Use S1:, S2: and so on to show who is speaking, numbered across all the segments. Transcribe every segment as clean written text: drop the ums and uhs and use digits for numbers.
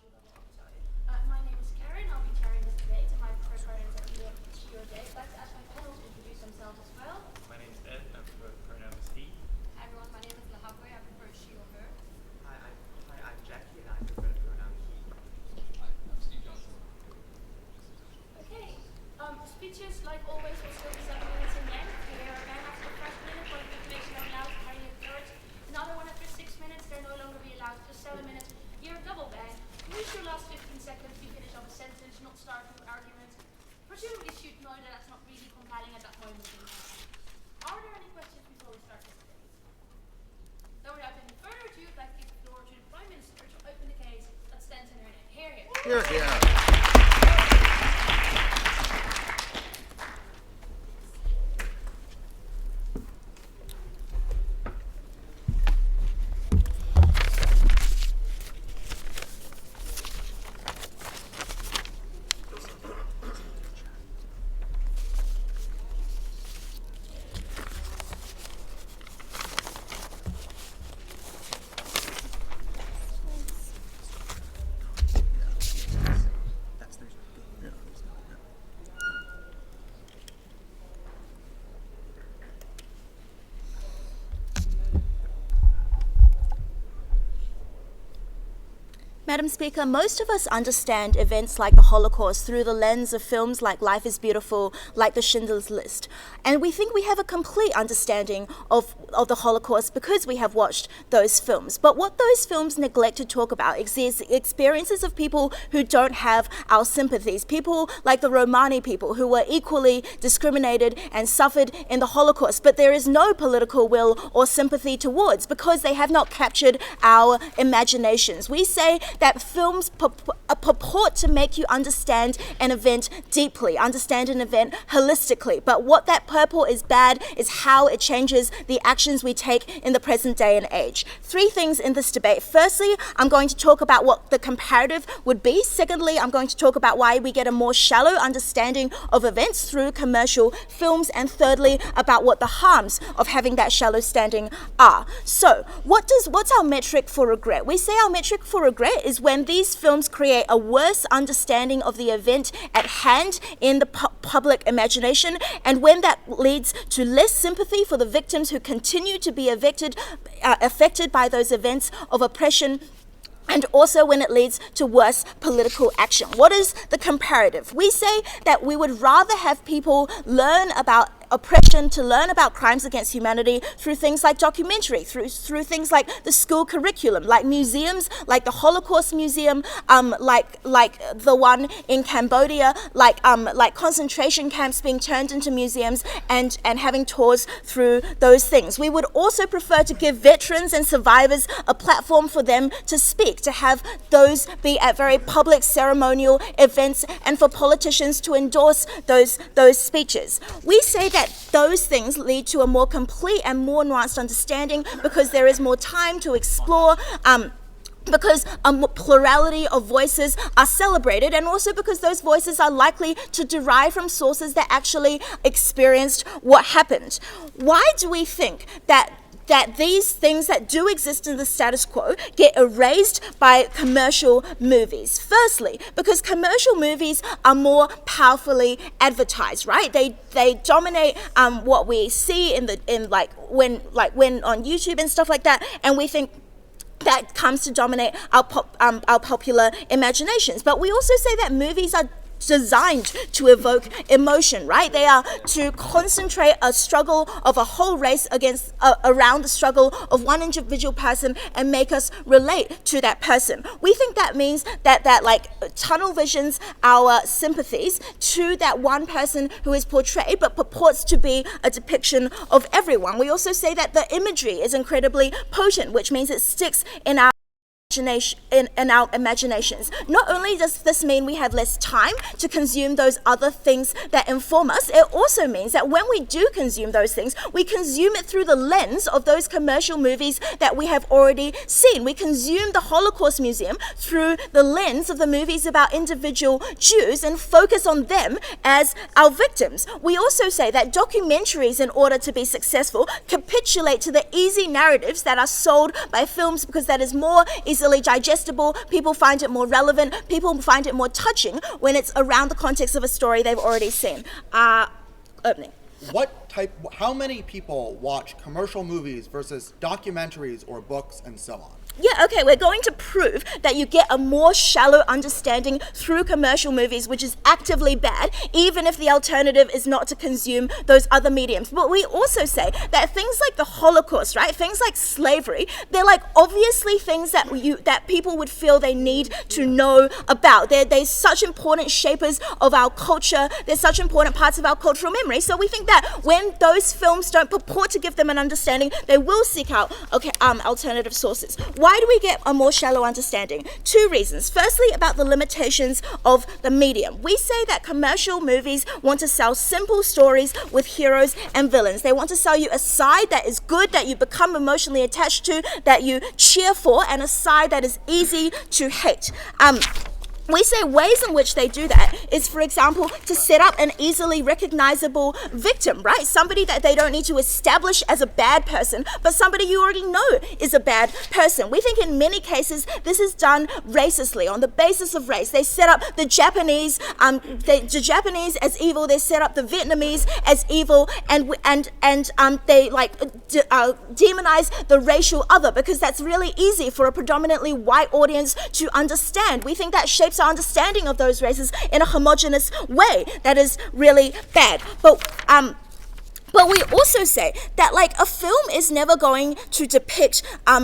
S1: My name is Karen. I'll be chairing this debate, and my pronouns are he, she, or they. I'd like to ask my panel to introduce themselves as well.
S2: My name is Ed, and I prefer the pronoun is he.
S3: Hi everyone, my name is Lahabwe. I prefer she or her.
S4: Hi, I'm Jackie, and I prefer the pronoun he.
S5: Hi, I'm Steve Johnson.
S1: Okay. Speeches, like always, will still be 7 minutes in length. Here again, after the first minute, point of information are allowed to carry a third. Another one after 6 minutes, they're no longer be allowed for 7 minutes. You're double banned. Use your last 15 seconds to finish off a sentence, not start an argument. Presumably, should know that that's not really compelling at that point. Are there any questions before we start this debate? So without any further ado, I'd like to give the floor to the Prime Minister to open the case. Let's stand and hear it.
S6: Here, here.
S7: Madam Speaker, most of us understand events like the Holocaust through the lens of films like Life is Beautiful, like The Schindler's List. And we think we have a complete understanding of the Holocaust because we have watched those films. But what those films neglect to talk about is experiences of people who don't have our sympathies, people like the Romani people who were equally discriminated and suffered in the Holocaust, but there is no political will or sympathy towards because they have not captured our imaginations. We say that films purport to make you understand an event deeply, understand an event holistically. But what that purport is bad is how it changes the actions we take in the present day and age. 3 things in this debate. Firstly, I'm going to talk about what the comparative would be. Secondly, I'm going to talk about why we get a more shallow understanding of events through commercial films. And thirdly, about what the harms of having that shallow standing are. So, what's our metric for regret? We say our metric for regret is when these films create a worse understanding of the event at hand in the public imagination, and when that leads to less sympathy for the victims who continue to be affected by those events of oppression, and also when it leads to worse political action. What is the comparative? We say that we would rather have people learn about oppression, to learn about crimes against humanity through things like documentary, through things like the school curriculum, like museums, like the Holocaust Museum, like the one in Cambodia, like concentration camps being turned into museums and having tours through those things. We would also prefer to give veterans and survivors a platform for them to speak, to have those be at very public ceremonial events, and for politicians to endorse those speeches. We say that those things lead to a more complete and more nuanced understanding because there is more time to explore, because a plurality of voices are celebrated, and also because those voices are likely to derive from sources that actually experienced what happened. Why do we think that these things that do exist in the status quo get erased by commercial movies? Firstly, because commercial movies are more powerfully advertised, right? They dominate what we see when on YouTube and stuff like that, and we think that comes to dominate our popular imaginations. But we also say that movies are designed to evoke emotion, right? They are to concentrate a struggle of a whole race around the struggle of one individual person and make us relate to that person. We think that means that like tunnel visions our sympathies to that one person who is portrayed but purports to be a depiction of everyone. We also say that the imagery is incredibly potent, which means it sticks in our imaginations. Not only does this mean we have less time to consume those other things that inform us, it also means that when we do consume those things, we consume it through the lens of those commercial movies that we have already seen. We consume the Holocaust Museum through the lens of the movies about individual Jews and focus on them as our victims. We also say that documentaries, in order to be successful, capitulate to the easy narratives that are sold by films because that is more easily easily digestible, people find it more relevant, people find it more touching when it's around the context of a story they've already seen. Opening.
S6: How many people watch commercial movies versus documentaries or books and so on?
S7: Yeah, okay, we're going to prove that you get a more shallow understanding through commercial movies, which is actively bad, even if the alternative is not to consume those other mediums. But we also say that things like the Holocaust, right, things like slavery, they're like obviously things that that people would feel they need to know about. They're such important shapers of our culture. They're such important parts of our cultural memory. So we think that when those films don't purport to give them an understanding, they will seek out alternative sources. Why do we get a more shallow understanding? Two reasons. Firstly, about the limitations of the medium. We say that commercial movies want to sell simple stories with heroes and villains. They want to sell you a side that is good, that you become emotionally attached to, that you cheer for, and a side that is easy to hate. We say ways in which they do that is, for example, to set up an easily recognizable victim, right? Somebody that they don't need to establish as a bad person, but somebody you already know is a bad person. We think in many cases this is done racistly, on the basis of race. They set up the Japanese as evil. They set up the Vietnamese as evil, and they demonize the racial other because that's really easy for a predominantly white audience to understand. We think that shapes our understanding of those races in a homogenous way that is really bad. But we also say that like a film is never going to depict,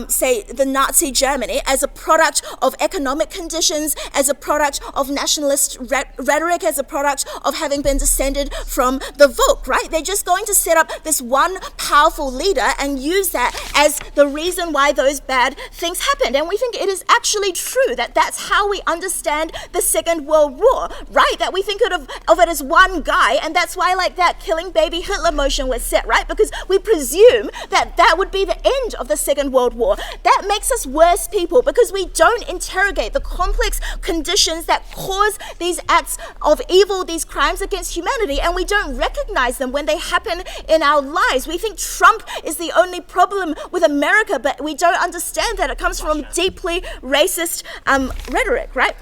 S7: say, the Nazi Germany as a product of economic conditions, as a product of nationalist rhetoric, as a product of having been descended from the Volk, right? They're just going to set up this one powerful leader and use that as the reason why those bad things happened. And we think it is actually true that that's how we understand the Second World War, right? That we think of it as one guy, and that's why like that killing baby Hitler motion was set, right? Because we presume that that would be the end of the Second World War. That makes us worse people because we don't interrogate the complex conditions that cause these acts of evil, these crimes against humanity, and we don't recognize them when they happen in our lives. We think Trump is the only problem with America, but we don't understand that it comes from deeply racist rhetoric, right?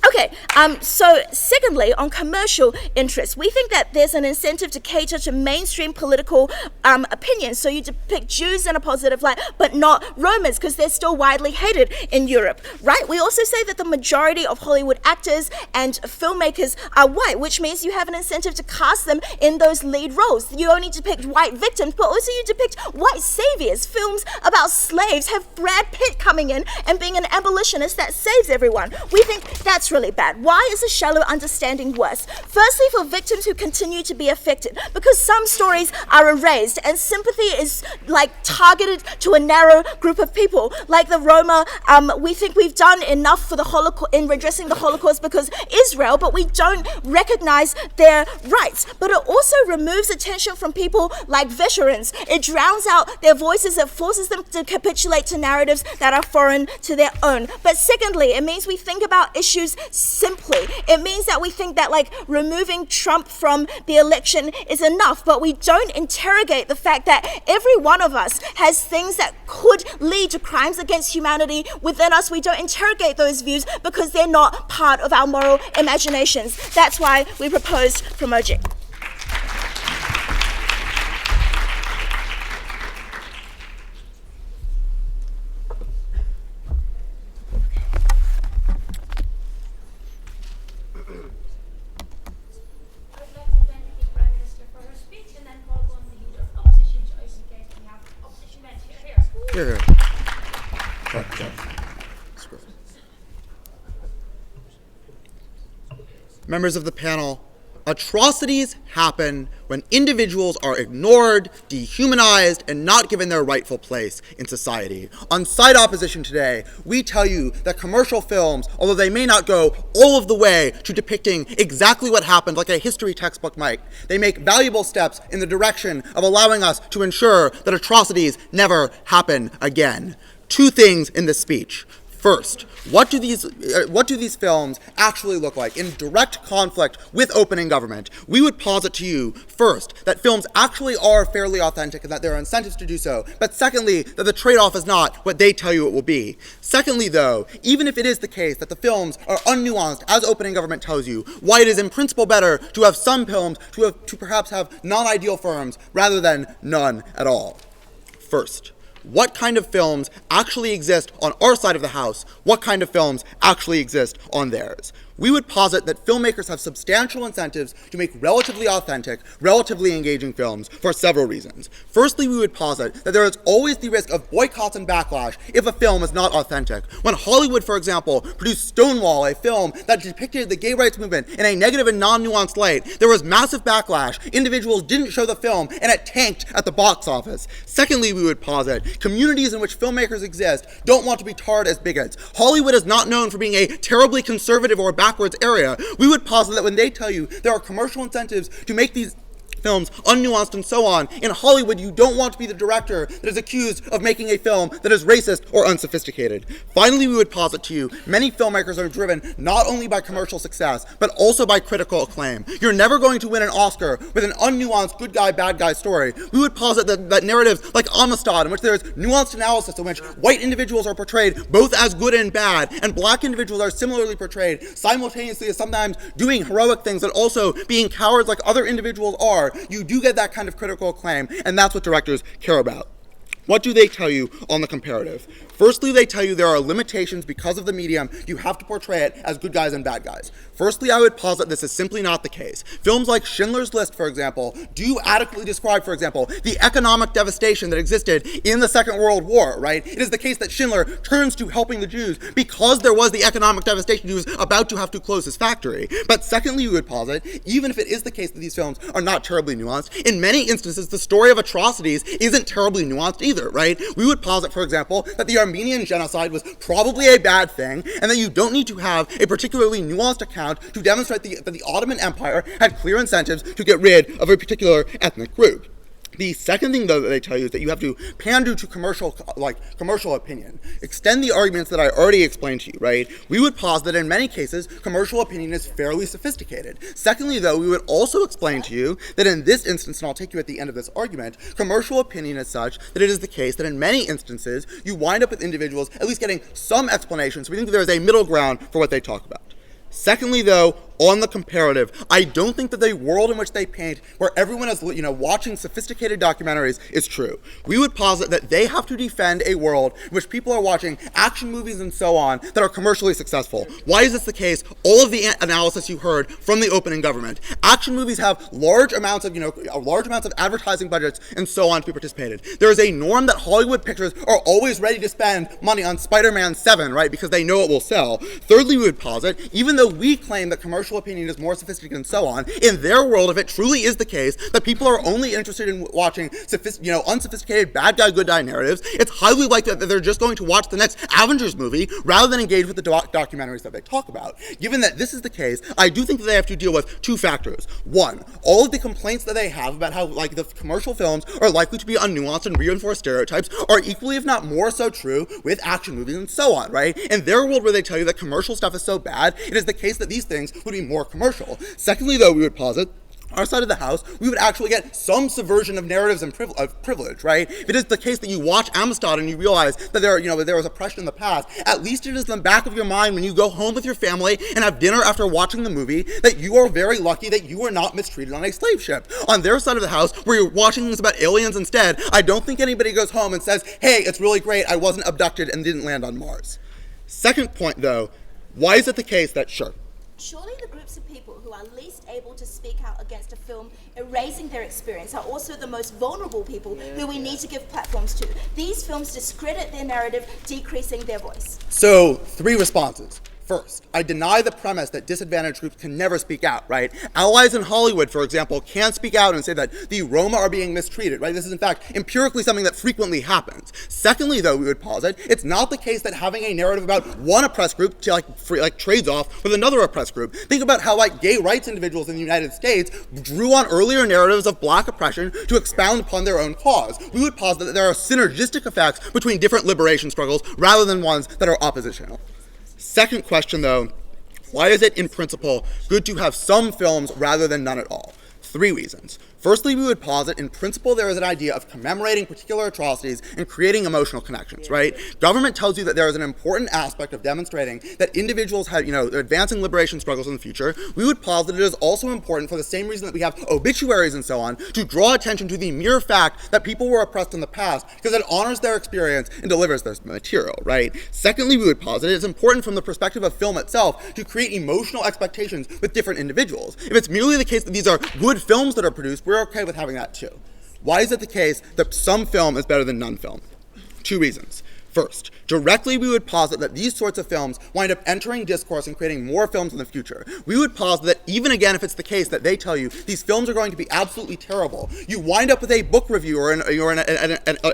S7: Okay, so secondly, on commercial interests, we think that there's an incentive to cater to mainstream political opinions. So you depict Jews in a positive light, but not Romans, because they're still widely hated in Europe, right? We also say that the majority of Hollywood actors and filmmakers are white, which means you have an incentive to cast them in those lead roles. You only depict white victims, but also you depict white saviors. Films about slaves have Brad Pitt coming in and being an abolitionist that saves everyone. We think that's really bad. Why is a shallow understanding worse? Firstly, for victims who continue to be affected, because some stories are erased and sympathy is like targeted to a narrow group of people, like the Roma. We think we've done enough for the Holocaust in redressing the Holocaust because Israel, but we don't recognize their rights. But it also removes attention from people like veterans. It drowns out their voices. It forces them to capitulate to narratives that are foreign to their own. But secondly, it means we think about issues simply. It means that we think that like removing Trump from the election is enough, but we don't interrogate the fact that every one of us has things that could lead to crimes against humanity within us. We don't interrogate those views because they're not part of our moral imaginations. That's why we proposed Promoting.
S6: Here. Members of the panel, atrocities happen when individuals are ignored, dehumanized, and not given their rightful place in society. On Side Opposition today, we tell you that commercial films, although they may not go all of the way to depicting exactly what happened like a history textbook might, they make valuable steps in the direction of allowing us to ensure that atrocities never happen again. Two things in this speech. First, what do these films actually look like in direct conflict with opening government? We would posit to you, first, that films actually are fairly authentic and that there are incentives to do so, but secondly, that the trade-off is not what they tell you it will be. Secondly, though, even if it is the case that the films are unnuanced, as opening government tells you, why it is in principle better to have some films to perhaps have non-ideal firms rather than none at all. First, what kind of films actually exist on our side of the house? What kind of films actually exist on theirs? We would posit that filmmakers have substantial incentives to make relatively authentic, relatively engaging films for several reasons. Firstly, we would posit that there is always the risk of boycotts and backlash if a film is not authentic. When Hollywood, for example, produced Stonewall, a film that depicted the gay rights movement in a negative and non-nuanced light, there was massive backlash. Individuals didn't show the film, and it tanked at the box office. Secondly, we would posit communities in which filmmakers exist don't want to be tarred as bigots. Hollywood is not known for being a terribly conservative or backwards area. We would posit that when they tell you there are commercial incentives to make these films unnuanced and so on, in Hollywood you don't want to be the director that is accused of making a film that is racist or unsophisticated. Finally, we would posit to you, many filmmakers are driven not only by commercial success, but also by critical acclaim. You're never going to win an Oscar with an unnuanced good guy, bad guy story. We would posit that narratives like Amistad, in which there is nuanced analysis, in which white individuals are portrayed both as good and bad, and black individuals are similarly portrayed simultaneously as sometimes doing heroic things and also being cowards like other individuals are. You do get that kind of critical acclaim, and that's what directors care about. What do they tell you on the comparative? Firstly, they tell you there are limitations because of the medium. You have to portray it as good guys and bad guys. Firstly, I would posit this is simply not the case. Films like Schindler's List, for example, do adequately describe, for example, the economic devastation that existed in the Second World War, right? It is the case that Schindler turns to helping the Jews because there was the economic devastation. He was about to have to close his factory. But secondly, we would posit, even if it is the case that these films are not terribly nuanced, in many instances, the story of atrocities isn't terribly nuanced either, right? We would posit, for example, that the Armenian genocide was probably a bad thing, and that you don't need to have a particularly nuanced account to demonstrate that the Ottoman Empire had clear incentives to get rid of a particular ethnic group. The second thing, though, that they tell you is that you have to pander to commercial opinion. Extend the arguments that I already explained to you, right? We would posit that in many cases, commercial opinion is fairly sophisticated. Secondly, though, we would also explain to you that in this instance, and I'll take you at the end of this argument, commercial opinion is such that it is the case that in many instances, you wind up with individuals at least getting some explanation, so we think that there is a middle ground for what they talk about. Secondly, though, on the comparative, I don't think that the world in which they paint, where everyone is, watching sophisticated documentaries, is true. We would posit that they have to defend a world in which people are watching action movies and so on that are commercially successful. Why is this the case? All of the analysis you heard from the opening government. Action movies have large amounts of advertising budgets and so on to be participated. There is a norm that Hollywood pictures are always ready to spend money on Spider-Man 7, right? Because they know it will sell. Thirdly, we would posit, even though we claim that commercial opinion is more sophisticated and so on, in their world, if it truly is the case that people are only interested in watching unsophisticated bad guy, good guy narratives, it's highly likely that they're just going to watch the next Avengers movie rather than engage with the documentaries that they talk about. Given that this is the case, I do think that they have to deal with two factors. One, all of the complaints that they have about how the commercial films are likely to be unnuanced and reinforce stereotypes are equally, if not more so, true with action movies and so on, right? In their world where they tell you that commercial stuff is so bad, it is the case that these things would be more commercial. Secondly, though, we would posit our side of the house, we would actually get some subversion of narratives and privilege, right? If it is the case that you watch Amistad and you realize that there was oppression in the past, at least it is in the back of your mind when you go home with your family and have dinner after watching the movie that you are very lucky that you were not mistreated on a slave ship. On their side of the house, where you're watching things about aliens instead, I don't think anybody goes home and says, hey, it's really great, I wasn't abducted and didn't land on Mars. Second point, though, why is it the case that,
S7: Surely the groups of people who are least able to speak out against a film erasing their experience are also the most vulnerable people who we need to give platforms to. These films discredit their narrative, decreasing their voice.
S6: So, three responses. First, I deny the premise that disadvantaged groups can never speak out, right? Allies in Hollywood, for example, can speak out and say that the Roma are being mistreated, right? This is, in fact, empirically something that frequently happens. Secondly, though, we would posit, it's not the case that having a narrative about one oppressed group trades off with another oppressed group. Think about how, gay rights individuals in the United States drew on earlier narratives of black oppression to expound upon their own cause. We would posit that there are synergistic effects between different liberation struggles rather than ones that are oppositional. Second question, though, why is it, in principle, good to have some films rather than none at all? 3 reasons. Firstly, we would posit, in principle, there is an idea of commemorating particular atrocities and creating emotional connections, right? Government tells you that there is an important aspect of demonstrating that individuals have, advancing liberation struggles in the future. We would posit it is also important for the same reason that we have obituaries and so on, to draw attention to the mere fact that people were oppressed in the past, because it honors their experience and delivers their material, right? Secondly, we would posit it is important from the perspective of film itself to create emotional expectations with different individuals. If it's merely the case that these are good films that are produced, we're okay with having that too. Why is it the case that some film is better than none film? 2 reasons. First, directly we would posit that these sorts of films wind up entering discourse and creating more films in the future. We would posit that even again if it's the case that they tell you these films are going to be absolutely terrible, you wind up with a book review or an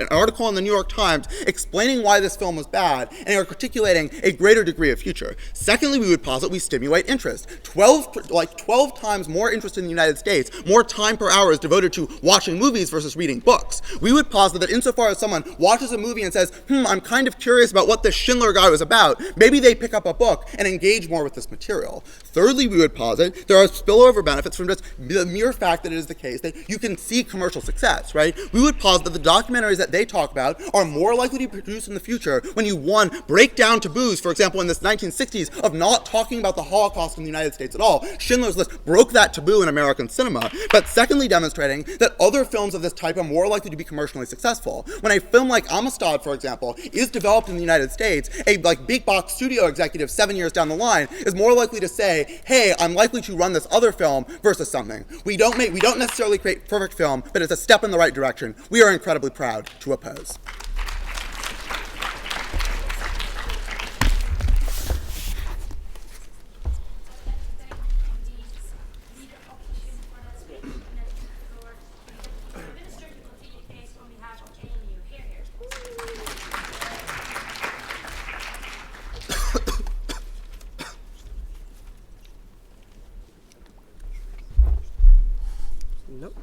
S6: article in the New York Times explaining why this film was bad and articulating a greater degree of future. Secondly, we would posit we stimulate interest. 12 times more interest in the United States, more time per hour is devoted to watching movies versus reading books. We would posit that insofar as someone watches a movie and says, I'm kind of curious about what this Schindler guy was about, maybe they pick up a book and engage more with this material. Thirdly, we would posit there are spillover benefits from just the mere fact that it is the case that you can see commercial success, right? We would posit that the documentaries that they talk about are more likely to be produced in the future when you, 1, break down taboos, for example, in this 1960s, of not talking about the Holocaust in the United States at all. Schindler's List broke that taboo in American cinema, but secondly, demonstrating that other films of this type are more likely to be commercially successful. When a film like Amistad, for example, is developed in the United States, a big box studio executive 7 years down the line is more likely to say, hey, I'm likely to run this other film versus something. We don't necessarily create perfect film, but it's a step in the right direction. We are incredibly proud to oppose.
S4: Nope.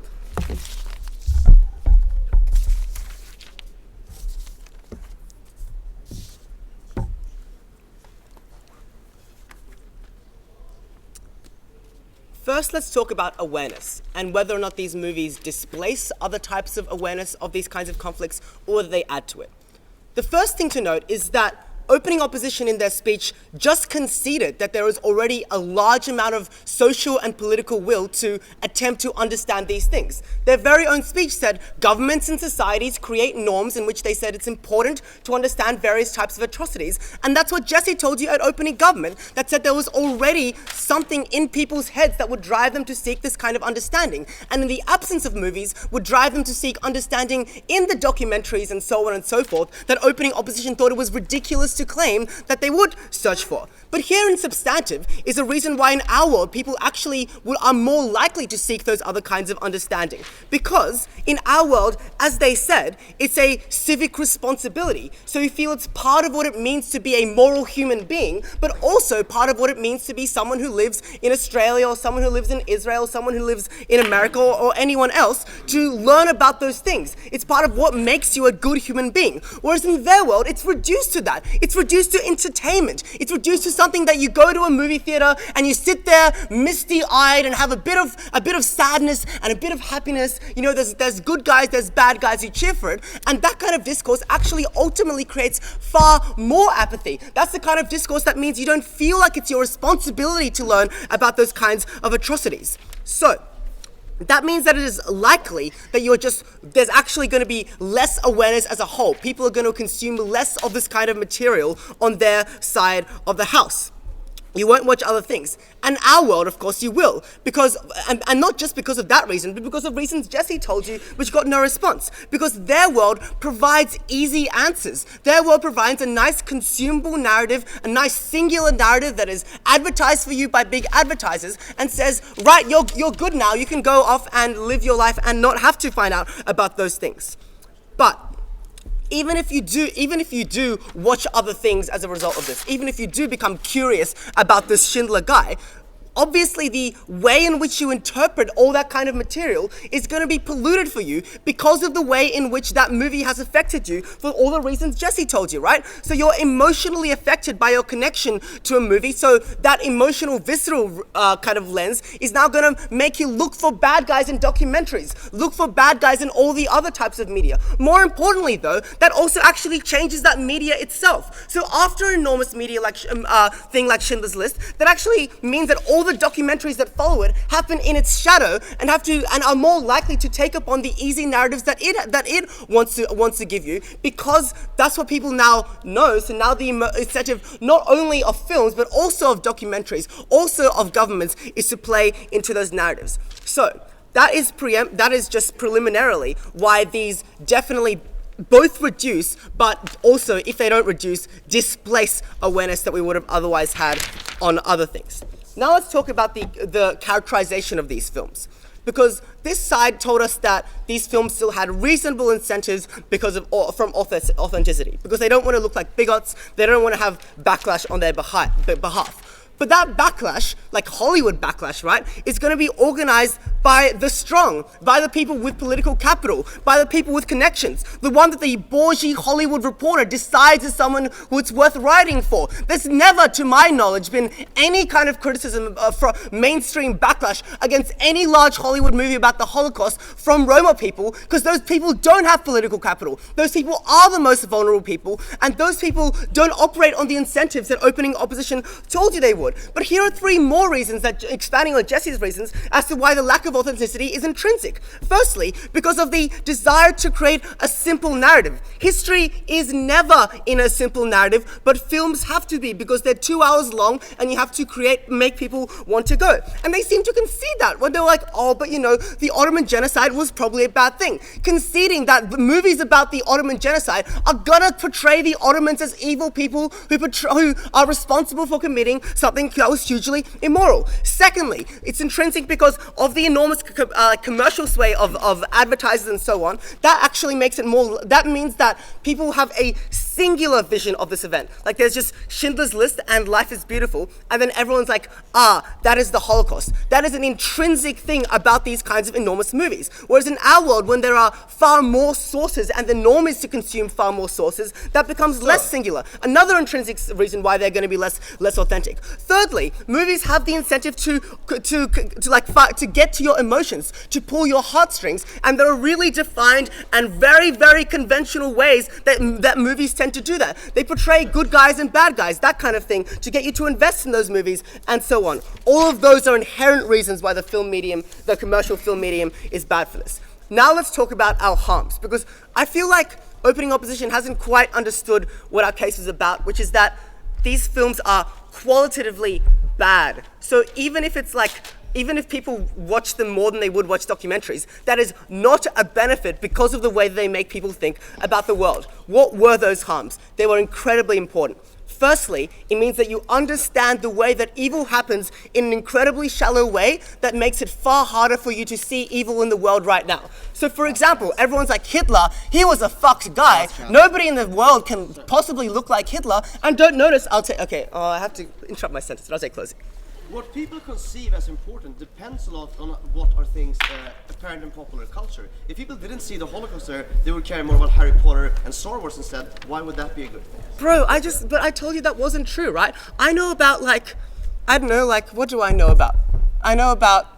S8: First, let's talk about awareness and whether or not these movies displace other types of awareness of these kinds of conflicts or whether they add to it. The first thing to note is that opening opposition in their speech just conceded that there is already a large amount of social and political will to attempt to understand these things. Their very own speech said governments and societies create norms in which they said it's important to understand various types of atrocities. And that's what Jesse told you at opening government, that said there was already something in people's heads that would drive them to seek this kind of understanding. And in the absence of movies, would drive them to seek understanding in the documentaries and so on and so forth, that opening opposition thought it was ridiculous to claim that they would search for. But here in substantive is a reason why in our world people actually are more likely to seek those other kinds of understanding. Because in our world, as they said, it's a civic responsibility. So we feel it's part of what it means to be a moral human being, but also part of what it means to be someone who lives in Australia or someone who lives in Israel, or someone who lives in America or anyone else, to learn about those things. It's part of what makes you a good human being. Whereas in their world, it's reduced to that. It's reduced to entertainment. It's reduced to something that you go to a movie theater and you sit there misty-eyed and have a bit of sadness and a bit of happiness. You know, there's good guys, there's bad guys who cheer for it. And that kind of discourse actually ultimately creates far more apathy. That's the kind of discourse that means you don't feel like it's your responsibility to learn about those kinds of atrocities. So, that means that it is likely that there's actually going to be less awareness as a whole. People are going to consume less of this kind of material on their side of the house. You won't watch other things. And our world, of course, you will. Because, and not just because of that reason, but because of reasons Jesse told you, which got no response. Because their world provides easy answers. Their world provides a nice consumable narrative, a nice singular narrative that is advertised for you by big advertisers and says, right, you're good now, you can go off and live your life and not have to find out about those things. But even if you do watch other things as a result of this, even if you do become curious about this Schindler guy, obviously the way in which you interpret all that kind of material is going to be polluted for you because of the way in which that movie has affected you for all the reasons Jesse told you, right? So you're emotionally affected by your connection to a movie, so that emotional, visceral kind of lens is now going to make you look for bad guys in documentaries, look for bad guys in all the other types of media. More importantly though, that also actually changes that media itself. So after an enormous media like thing like Schindler's List, that actually means that all the documentaries that follow it happen in its shadow and are more likely to take up on the easy narratives that it wants to give you, because that's what people now know. So now the incentive not only of films but also of documentaries, also of governments, is to play into those narratives. So that is just preliminarily why these definitely both reduce, but also, if they don't reduce, displace awareness that we would have otherwise had on other things. Now let's talk about the characterization of these films. Because this side told us that these films still had reasonable incentives from authenticity. Because they don't want to look like bigots, they don't want to have backlash on their behalf. But that backlash, like Hollywood backlash, right, is going to be organized by the strong, by the people with political capital, by the people with connections, the one that the bougie Hollywood reporter decides is someone who it's worth writing for. There's never, to my knowledge, been any kind of criticism from mainstream backlash against any large Hollywood movie about the Holocaust from Roma people, because those people don't have political capital. Those people are the most vulnerable people, and those people don't operate on the incentives that opening opposition told you they would. But here are 3 more reasons, that expanding on Jesse's reasons, as to why the lack of authenticity is intrinsic. Firstly, because of the desire to create a simple narrative. History is never in a simple narrative, but films have to be, because they're 2 hours long and you have to make people want to go. And they seem to concede that when they're like, oh, but you know, the Ottoman genocide was probably a bad thing. Conceding that the movies about the Ottoman genocide are gonna portray the Ottomans as evil people who are responsible for committing something that was hugely immoral. Secondly, it's intrinsic because of the enormous commercial sway of advertisers and so on. That actually makes it more, that means that people have a singular vision of this event. Like there's just Schindler's List and Life is Beautiful, and then everyone's like, that is the Holocaust. That is an intrinsic thing about these kinds of enormous movies. Whereas in our world, when there are far more sources and the norm is to consume far more sources, that becomes less singular. Another intrinsic reason why they're going to be less authentic. Thirdly, movies have the incentive to get to your emotions, to pull your heartstrings, and there are really defined and very, very conventional ways that movies tend to do that. They portray good guys and bad guys, that kind of thing, to get you to invest in those movies, and so on. All of those are inherent reasons why the commercial film medium is bad for this. Now let's talk about our harms, because I feel like opening opposition hasn't quite understood what our case is about, which is that these films are qualitatively bad. So even if people watch them more than they would watch documentaries, that is not a benefit because of the way they make people think about the world. What were those harms? They were incredibly important. Firstly, it means that you understand the way that evil happens in an incredibly shallow way that makes it far harder for you to see evil in the world right now. So for example, everyone's like, Hitler, he was a fucked guy. Nobody in the world can possibly look like Hitler, and don't notice, I have to interrupt my sentence, but I'll say closing.
S9: What people conceive as important depends a lot on what are things apparent in popular culture. If people didn't see the Holocaust there, they would care more about Harry Potter and Star Wars instead. Why would that be a good thing?
S8: Bro, but I told you that wasn't true, right? I know about what do I know about? I know about,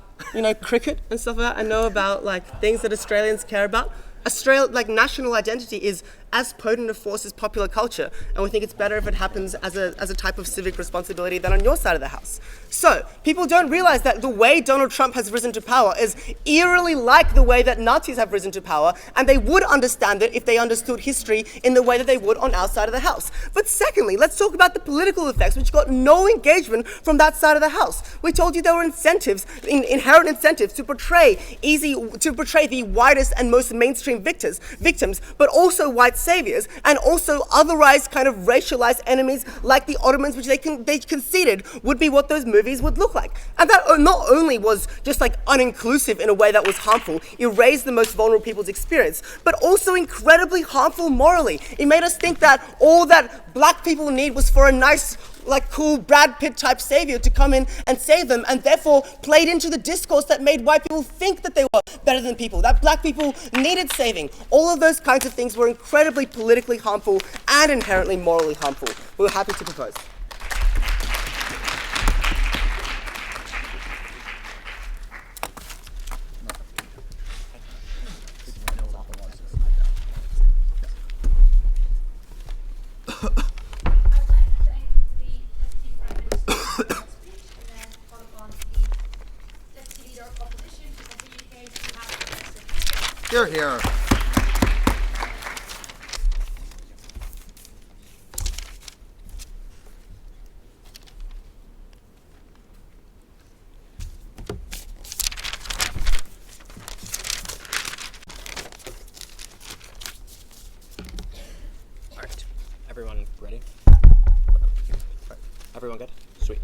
S8: cricket and stuff like that. I know about things that Australians care about. Australia, national identity is as potent a force as popular culture, and we think it's better if it happens as a type of civic responsibility than on your side of the house. So, people don't realize that the way Donald Trump has risen to power is eerily like the way that Nazis have risen to power, and they would understand it if they understood history in the way that they would on our side of the house. But secondly, let's talk about the political effects, which got no engagement from that side of the house. We told you there were incentives, inherent incentives to portray the whitest and most mainstream victims, but also white saviors, and also otherized kind of racialized enemies like the Ottomans, which they conceded would be what those movies would look like. And that not only was just like uninclusive in a way that was harmful, erased the most vulnerable people's experience, but also incredibly harmful morally. It made us think that all that black people need was for a nice, like cool Brad Pitt type savior to come in and save them, and therefore played into the discourse that made white people think that they were better than people, that black people needed saving. All of those kinds of things were incredibly politically harmful and inherently morally harmful. We're happy to propose.
S6: Hear, hear.
S4: All right, everyone ready? Everyone good? Sweet.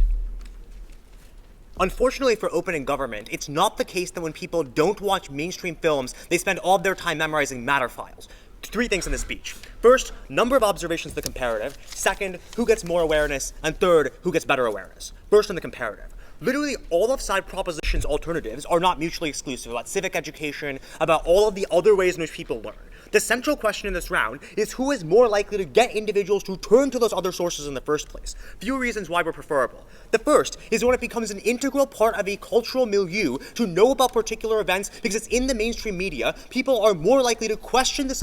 S4: Unfortunately for opening government, it's not the case that when people don't watch mainstream films, they spend all of their time memorizing matter files. 3 things in the speech. First, number of observations of the comparative. Second, who gets more awareness. And third, who gets better awareness. First on the comparative. Literally all of side propositions' alternatives are not mutually exclusive about civic education, about all of the other ways in which people learn. The central question in this round is who is more likely to get individuals to turn to those other sources in the first place. Few reasons why we're preferable. The first is when it becomes an integral part of a cultural milieu to know about particular events because it's in the mainstream media, people are more likely to question and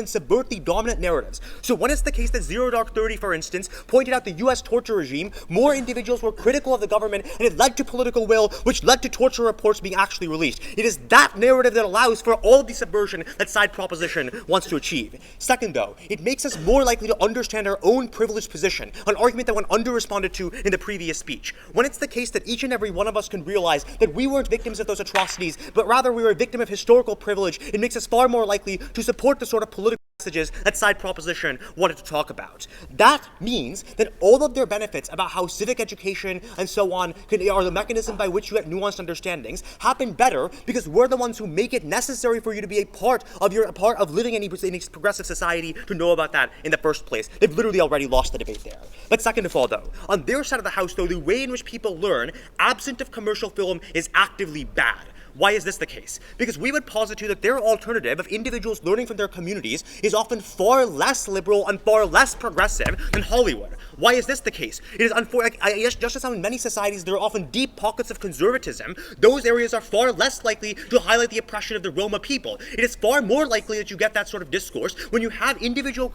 S4: subvert the dominant narratives. So when it's the case that Zero Dark 30, for instance, pointed out the US torture regime, more individuals were critical of the government and it led to political will, which led to torture reports being actually released. It is that narrative that allows for all of the subversion that side proposition wants to achieve. Second, though, it makes us more likely to understand our own privileged position, an argument that went under-responded to in the previous speech. When it's the case that each and every one of us can realize that we weren't victims of those atrocities, but rather we were a victim of historical privilege, it makes us far more likely to support the sort of political messages that side proposition wanted to talk about. That means that all of their benefits about how civic education and so on are the mechanism by which you get nuanced understandings happen better because we're the ones who make it necessary for you to be a part of living in a progressive society to know about that in the first place. They've literally already lost the debate there. But second of all, though, on their side of the house, though, the way in which people learn, absent of commercial film, is actively bad. Why is this the case? Because we would posit to you that their alternative of individuals learning from their communities is often far less liberal and far less progressive than Hollywood. Why is this the case? It is just as how in many societies there are often deep pockets of conservatism, those areas are far less likely to highlight the oppression of the Roma people. It is far more likely that you get that sort of discourse when you have individual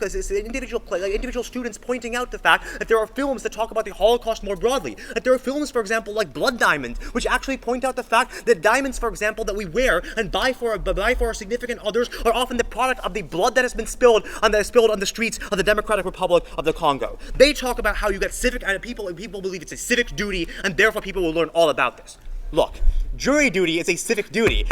S4: students pointing out the fact that there are films that talk about the Holocaust more broadly. That there are films, for example, like Blood Diamond, which actually point out the fact that diamonds, for example, that we wear and buy for our significant others are often the product of the blood that has been spilled on the streets of the Democratic Republic of the Congo. They talk about how you get civic, and people believe it's a civic duty, and therefore people will learn all about this. Look, jury duty is a civic duty.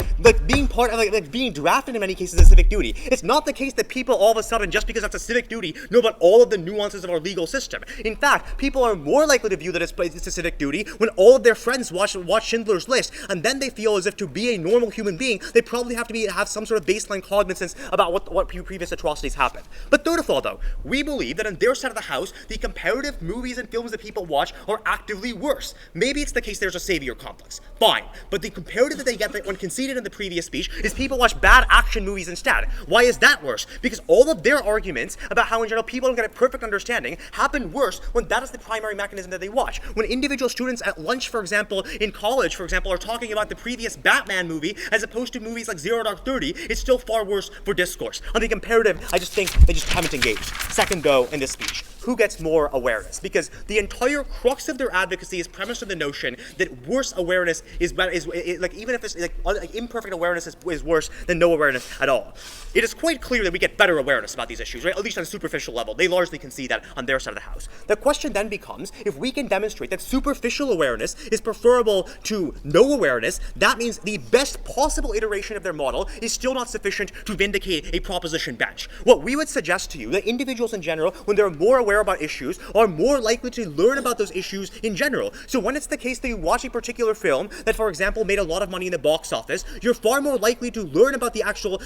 S4: Being drafted in many cases is a civic duty. It's not the case that people all of a sudden, just because that's a civic duty, know about all of the nuances of our legal system. In fact, people are more likely to view that it's a civic duty when all of their friends watch Schindler's List, and then they feel as if to be a normal human being, they probably have to have some sort of baseline cognizance about what previous atrocities happened. But third of all, though, we believe that on their side of the house, the comparative movies and films that people watch are actively worse. Maybe it's the case there's a savior complex. Fine. But but the comparative that they get when conceded in the previous speech is people watch bad action movies instead. Why is that worse? Because all of their arguments about how in general people don't get a perfect understanding happen worse when that is the primary mechanism that they watch. When individual students at lunch, for example, in college, for example, are talking about the previous Batman movie as opposed to movies like Zero Dark 30, it's still far worse for discourse. On the comparative, I just think they just haven't engaged. Second, though, in this speech, who gets more awareness? Because the entire crux of their advocacy is premised on the notion that worse awareness is like, even if it's like imperfect awareness is worse than no awareness at all. It is quite clear that we get better awareness about these issues, right? At least on a superficial level. They largely concede that on their side of the house. The question then becomes, if we can demonstrate that superficial awareness is preferable to no awareness, that means the best possible iteration of their model is still not sufficient to vindicate a proposition bench. What we would suggest to you, that individuals in general, when they're more aware about issues, are more likely to learn about those issues in general. So when it's the case that you watch a particular film that, for example, made a lot of money in the box office, you're far more likely to learn about the actual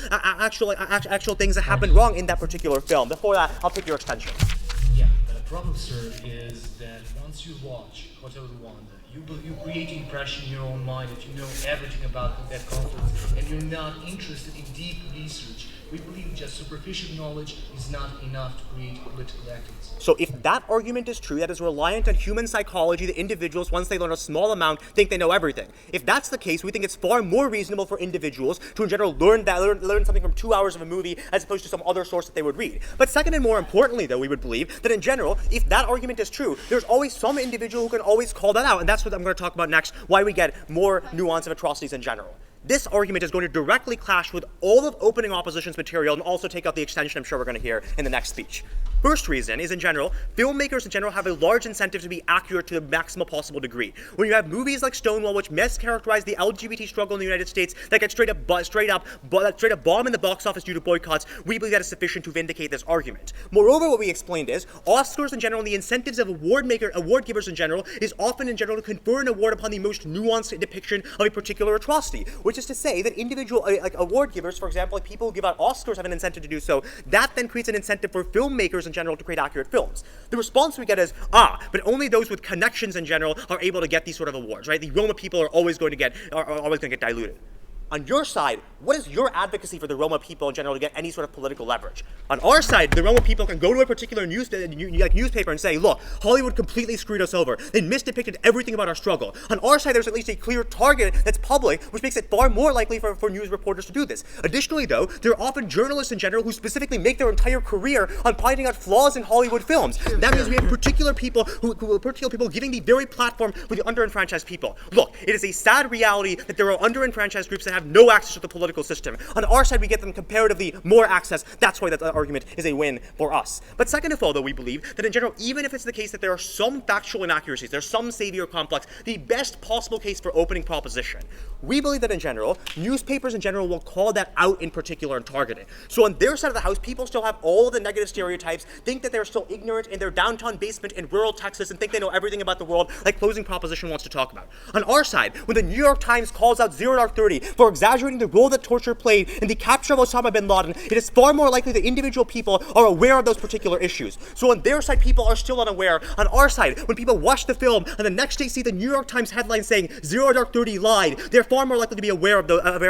S4: things that happened wrong in that particular film. Before that, I'll pick your extension.
S10: Yeah, the problem, sir, is that once you watch Hotel Rwanda, you create an impression in your own mind that you know everything about that conflict, and you're not interested in deep research. We believe just superficial knowledge is not enough to create political activism.
S4: So if that argument is true, that is reliant on human psychology, that individuals, once they learn a small amount, think they know everything. If that's the case, we think it's far more reasonable for individuals to in general learn something from 2 hours of a movie as opposed to some other source that they would read. But second and more importantly, though, we would believe that in general, if that argument is true, there's always some individual who can always call that out. And that's what I'm going to talk about next, why we get more nuance of atrocities in general. This argument is going to directly clash with all of opening opposition's material and also take out the extension I'm sure we're going to hear in the next speech. First reason is, in general, filmmakers in general have a large incentive to be accurate to the maximal possible degree. When you have movies like Stonewall, which mischaracterize the LGBT struggle in the United States, that get straight up bomb in the box office due to boycotts, we believe that is sufficient to vindicate this argument. Moreover, what we explained is, Oscars in general and the incentives of award givers in general is often in general to confer an award upon the most nuanced depiction of a particular atrocity, which is to say that individual like award givers, for example, like people who give out Oscars have an incentive to do so. That then creates an incentive for filmmakers in general to create accurate films. The response we get is, but only those with connections in general are able to get these sort of awards, right? The Roma people are always going to get diluted. On your side, what is your advocacy for the Roma people in general to get any sort of political leverage? On our side, the Roma people can go to a particular newspaper and say, look, Hollywood completely screwed us over. They misdepicted everything about our struggle. On our side, there's at least a clear target that's public, which makes it far more likely for news reporters to do this. Additionally, though, there are often journalists in general who specifically make their entire career on pointing out flaws in Hollywood films. That means we have particular people giving the very platform for the underenfranchised people. Look, it is a sad reality that there are underenfranchised groups that have no access to the political system. On our side, we get them comparatively more access. That's why that argument is a win for us. But second of all, though, we believe that in general, even if it's the case that there are some factual inaccuracies, there's some savior complex, the best possible case for opening proposition, we believe that in general, newspapers in general will call that out in particular and target it. So on their side of the house, people still have all the negative stereotypes, think that they're still ignorant in their downtown basement in rural Texas, and think they know everything about the world like closing proposition wants to talk about. On our side, when the New York Times calls out Zero Dark 30 for exaggerating the role that torture played in the capture of Osama bin Laden, it is far more likely that individual people are aware of those particular issues. So on their side, people are still unaware. On our side, when people watch the film and the next day see the New York Times headline saying Zero Dark 30 lied, they're far more likely to be aware of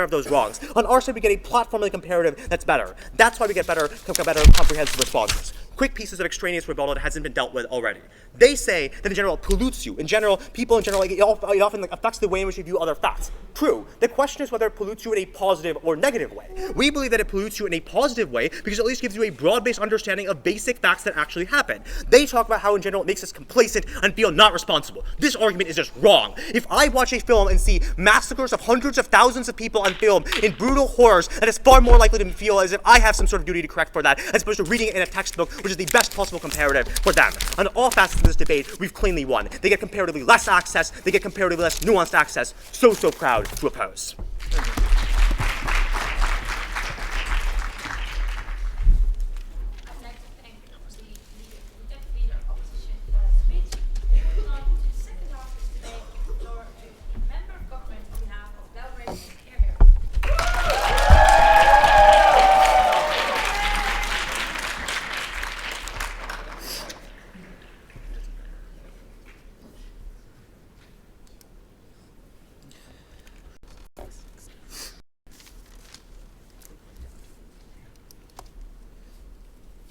S4: those wrongs. On our side, we get a platformly comparative that's better. That's why we get better comprehensive responses. Quick pieces of extraneous rebuttal that hasn't been dealt with already. They say that in general it pollutes you. In general, people in general, it often affects the way in which you view other facts. True. The question is whether it pollutes you in a positive or negative way. We believe that it pollutes you in a positive way because it at least gives you a broad-based understanding of basic facts that actually happen. They talk about how in general it makes us complacent and feel not responsible. This argument is just wrong. If I watch a film and see massacres of hundreds of thousands of people on film in brutal horrors, that is far more likely to feel as if I have some sort of duty to correct for that, as opposed to reading it in a textbook, which is the best possible comparative for them. On all facets of this debate, we've cleanly won. They get comparatively less access, they get comparatively less nuanced access. So proud to oppose.
S1: I'd like to thank the leader of opposition for that speech. Moving on to the second half of this debate, the floor to the member of government on behalf of Belgrade and Care.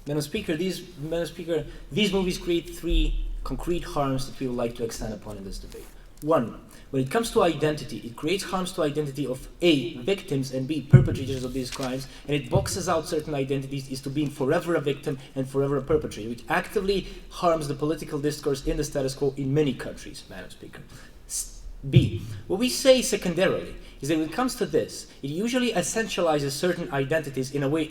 S11: These movies create three concrete harms that we would like to extend upon in this debate. One, when it comes to identity, it creates harms to identity of A, victims, and B, perpetrators of these crimes, and it boxes out certain identities as to being forever a victim and forever a perpetrator, which actively harms the political discourse in the status quo in many countries, Madam Speaker. B, what we say secondarily is that when it comes to this, it usually essentializes certain identities in a way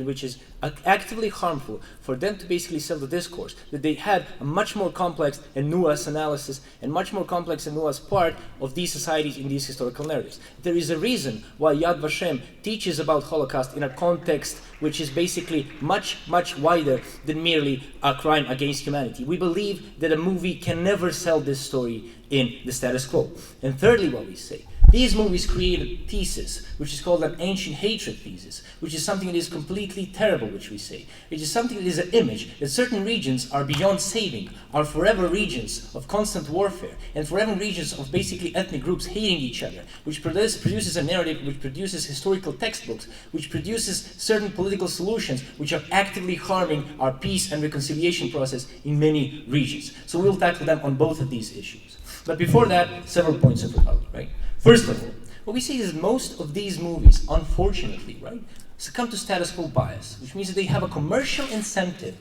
S11: which is actively harmful for them to basically sell the discourse, that they had a much more complex and nuanced analysis and much more complex and nuanced part of these societies in these historical narratives. There is a reason why Yad Vashem teaches about Holocaust in a context which is basically much, much wider than merely a crime against humanity. We believe that a movie can never sell this story in the status quo. And thirdly, what we say, these movies create a thesis, which is called an ancient hatred thesis, which is something that is completely terrible, which we say. It is something that is an image that certain regions are beyond saving, are forever regions of constant warfare, and forever regions of basically ethnic groups hating each other, which produces a narrative, which produces historical textbooks, which produces certain political solutions, which are actively harming our peace and reconciliation process in many regions. So we'll tackle them on both of these issues. But before that, several points of rebuttal, right? First of all, what we see is most of these movies, unfortunately, right, succumb to status quo bias, which means that they have a commercial incentive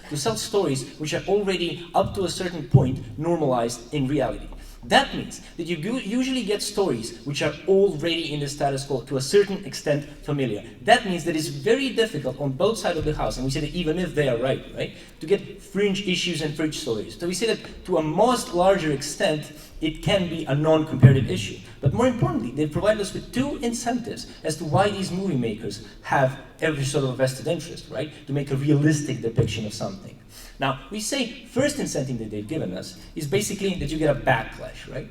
S11: to sell stories which are already, up to a certain point, normalized in reality. That means that you usually get stories which are already in the status quo to a certain extent familiar. That means that it's very difficult on both sides of the house, and we say that even if they are right, to get fringe issues and fringe stories. So we say that to a most larger extent, it can be a non-comparative issue. But more importantly, they provide us with two incentives as to why these movie makers have every sort of vested interest, right? To make a realistic depiction of something. Now, we say first incentive that they've given us is basically that you get a backlash, right?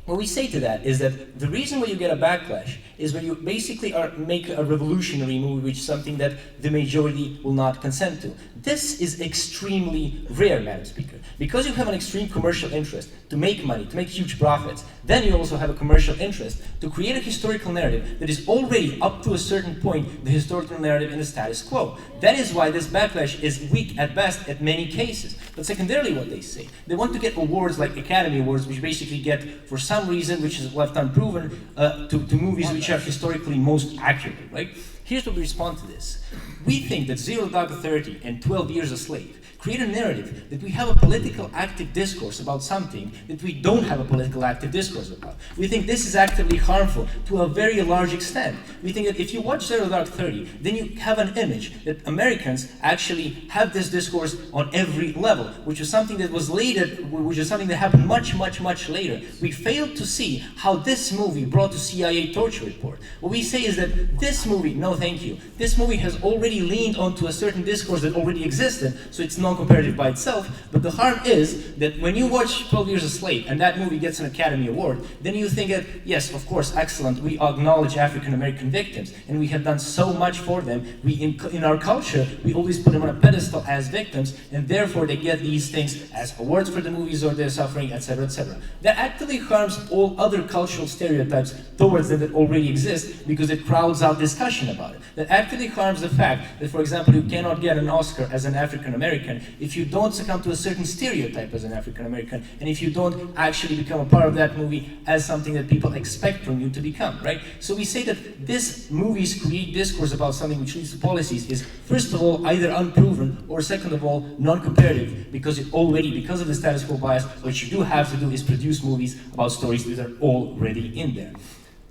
S11: What we say to that is that the reason why you get a backlash is when you basically make a revolutionary movie, which is something that the majority will not consent to. This is extremely rare, Madam Speaker. Because you have an extreme commercial interest to make money, to make huge profits, then you also have a commercial interest to create a historical narrative that is already, up to a certain point, the historical narrative in the status quo. That is why this backlash is weak at best at many cases. But secondarily, what they say, they want to get awards like Academy Awards, which basically get, for some reason, which is left unproven, to movies which are historically most accurate, right? Here's what we respond to this. We think that 0 Dark 30 and 12 Years a Slave create a narrative that we have a political active discourse about something that we don't have a political active discourse about. We think this is actively harmful to a very large extent. We think that if you watch 0 Dark 30, then you have an image that Americans actually have this discourse on every level, which is something that was later, which is something that happened much, much, much later. We failed to see how this movie brought to CIA torture report. What we say is that this movie, no thank you, this movie has already leaned onto a certain discourse that already existed, so it's non-comparative by itself, but the harm is that when you watch 12 Years a Slave and that movie gets an Academy Award, then you think that, yes, of course, excellent, we acknowledge African-American victims, and we have done so much for them. We, in our culture, we always put them on a pedestal as victims, and therefore they get these things as awards for the movies or their suffering, etc., etc. That actively harms all other cultural stereotypes towards them that already exist, because it crowds out discussion about it. That actively harms the fact that, for example, you cannot get an Oscar as an African-American if you don't succumb to a certain stereotype as an African-American, and if you don't actually become a part of that movie as something that people expect from you to become, right? So we say that this movies create discourse about something which leads to policies is, first of all, either unproven, or second of all, non-comparative, because it already, because of the status quo bias, what you do have to do is produce movies about stories that are already in there.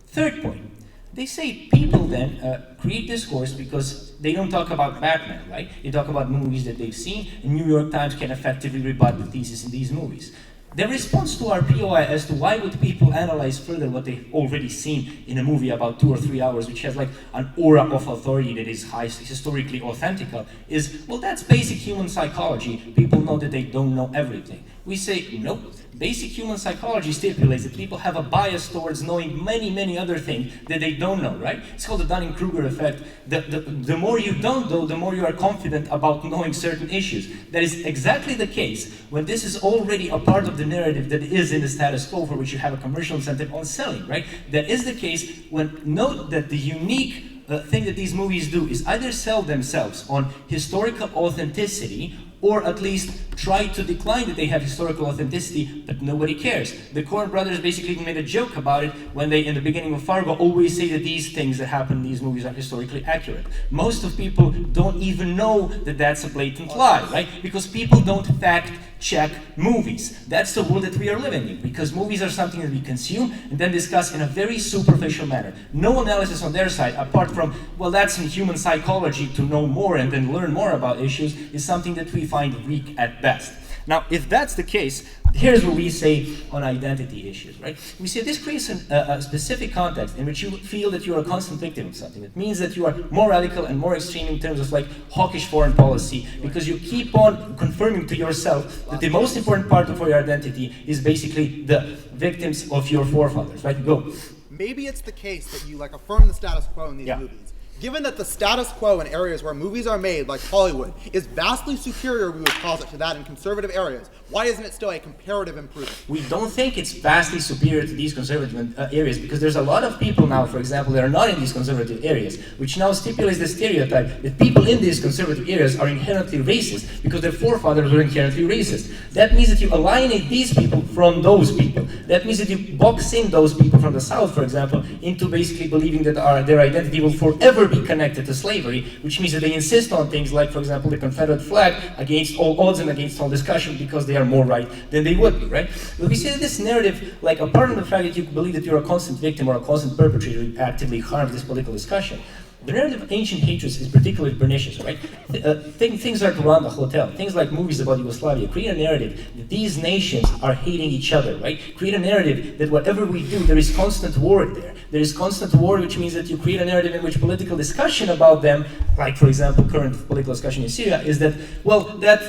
S11: Third point. They say people then create discourse because they don't talk about Batman, right? They talk about movies that they've seen, and New York Times can effectively rebut the thesis in these movies. The response to our POI as to why would people analyze further what they've already seen in a movie about 2 or 3 hours, which has like an aura of authority that is historically authentic, is, well, that's basic human psychology. People know that they don't know everything. We say, nope. Basic human psychology stipulates that people have a bias towards knowing many, many other things that they don't know, right? It's called the Dunning-Kruger effect. The more you don't know, the more you are confident about knowing certain issues. That is exactly the case when this is already a part of the narrative that is in the status quo, for which you have a commercial incentive on selling, right? That is the case when note that the unique thing that these movies do is either sell themselves on historical authenticity, or at least try to decline that they have historical authenticity, but nobody cares. The Coen brothers basically made a joke about it when they, in the beginning of Fargo, always say that these things that happen in these movies are historically accurate. Most of people don't even know that that's a blatant lie, right? Because people don't fact check movies. That's the world that we are living in, because movies are something that we consume and then discuss in a very superficial manner. No analysis on their side, apart from, well, that's in human psychology to know more and then learn more about issues, is something that we find weak at best. Now, if that's the case, here's what we say on identity issues, right? We say this creates a specific context in which you feel that you are a constant victim of something. It means that you are more radical and more extreme in terms of like hawkish foreign policy, because you keep on confirming to yourself that the most important part of your identity is basically the victims of your forefathers, right? Go.
S6: Maybe it's the case that you like affirm the status quo in these movies. Given that the status quo in areas where movies are made, like Hollywood, is vastly superior, we would posit, to that in conservative areas, why isn't it still a comparative improvement?
S11: We don't think it's vastly superior to these conservative areas, because there's a lot of people now, for example, that are not in these conservative areas, which now stipulates the stereotype that people in these conservative areas are inherently racist because their forefathers were inherently racist. That means that you alienate these people from those people. That means that you box in those people from the South, for example, into basically believing that their identity will forever be connected to slavery, which means that they insist on things like, for example, the Confederate flag against all odds and against all discussion, because they are more right than they would be, right? But we see that this narrative, like apart from the fact that you believe that you're a constant victim or a constant perpetrator who actively harms this political discussion, the narrative of ancient hatreds is particularly pernicious, right? Things like Rwanda Hotel, things like movies about Yugoslavia, create a narrative that these nations are hating each other, right? Create a narrative that whatever we do, there is constant war there. There is constant war, which means that you create a narrative in which political discussion about them, like for example, current political discussion in Syria, is that, well, that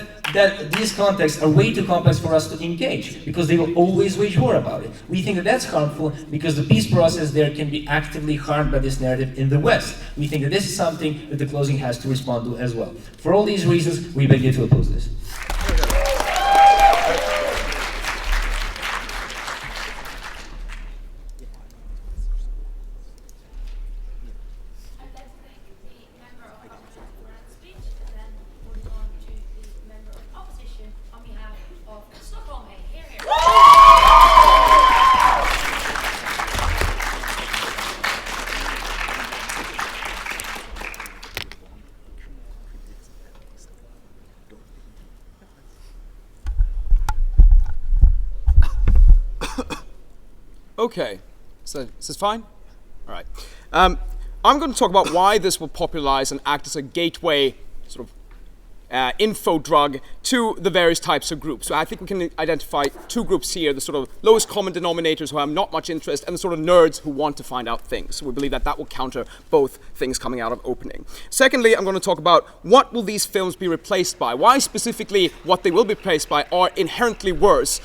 S11: these contexts are way too complex for us to engage, because they will always wage war about it. We think that that's harmful because the peace process there can be actively harmed by this narrative in the West. We think that this is something that the closing has to respond to as well. For all these reasons, we beg you to oppose this.
S12: Okay, so this is fine? All right. I'm going to talk about why this will popularize and act as a gateway sort of info drug to the various types of groups. So I think we can identify two groups here, the sort of lowest common denominators who have not much interest, and the sort of nerds who want to find out things. So we believe that that will counter both things coming out of opening. Secondly, I'm going to talk about what will these films be replaced by, why specifically what they will be replaced by are inherently worse,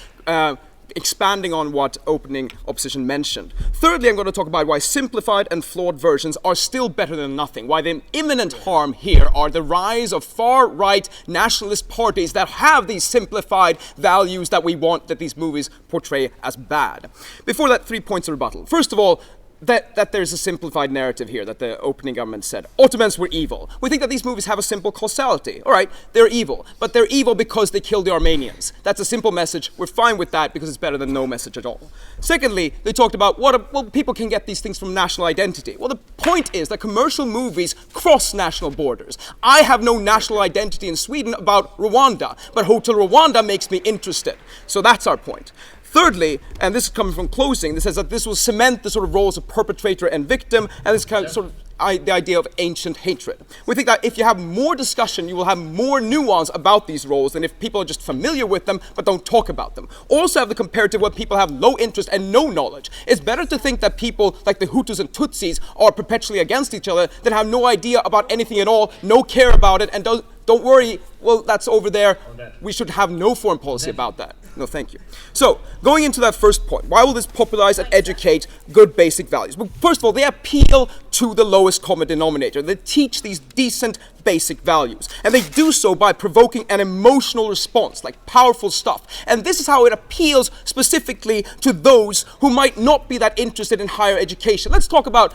S12: expanding on what opening opposition mentioned. Thirdly, I'm going to talk about why simplified and flawed versions are still better than nothing, why the imminent harm here are the rise of far-right nationalist parties that have these simplified values that we want that these movies portray as bad. Before that, 3 points of rebuttal. First of all, that there's a simplified narrative here that the opening government said. Ottomans were evil. We think that these movies have a simple causality. All right, they're evil, but they're evil because they killed the Armenians. That's a simple message. We're fine with that because it's better than no message at all. Secondly, they talked about well, people can get these things from national identity. Well, the point is that commercial movies cross national borders. I have no national identity in Sweden about Rwanda, but Hotel Rwanda makes me interested. So that's our point. Thirdly, and this is coming from closing, this says that this will cement the sort of roles of perpetrator and victim, and this kind of sort of the idea of ancient hatred. We think that if you have more discussion, you will have more nuance about these roles than if people are just familiar with them but don't talk about them. Also have the comparative where people have low interest and no knowledge. It's better to think that people like the Hutus and Tutsis are perpetually against each other than have no idea about anything at all, no care about it, and don't worry, well, that's over there. We should have no foreign policy about that. No, thank you. So, going into that first point, why will this popularize and educate good basic values? Well, first of all, they appeal to the lowest common denominator. They teach these decent basic values. And they do so by provoking an emotional response, like powerful stuff. And this is how it appeals specifically to those who might not be that interested in higher education. Let's talk about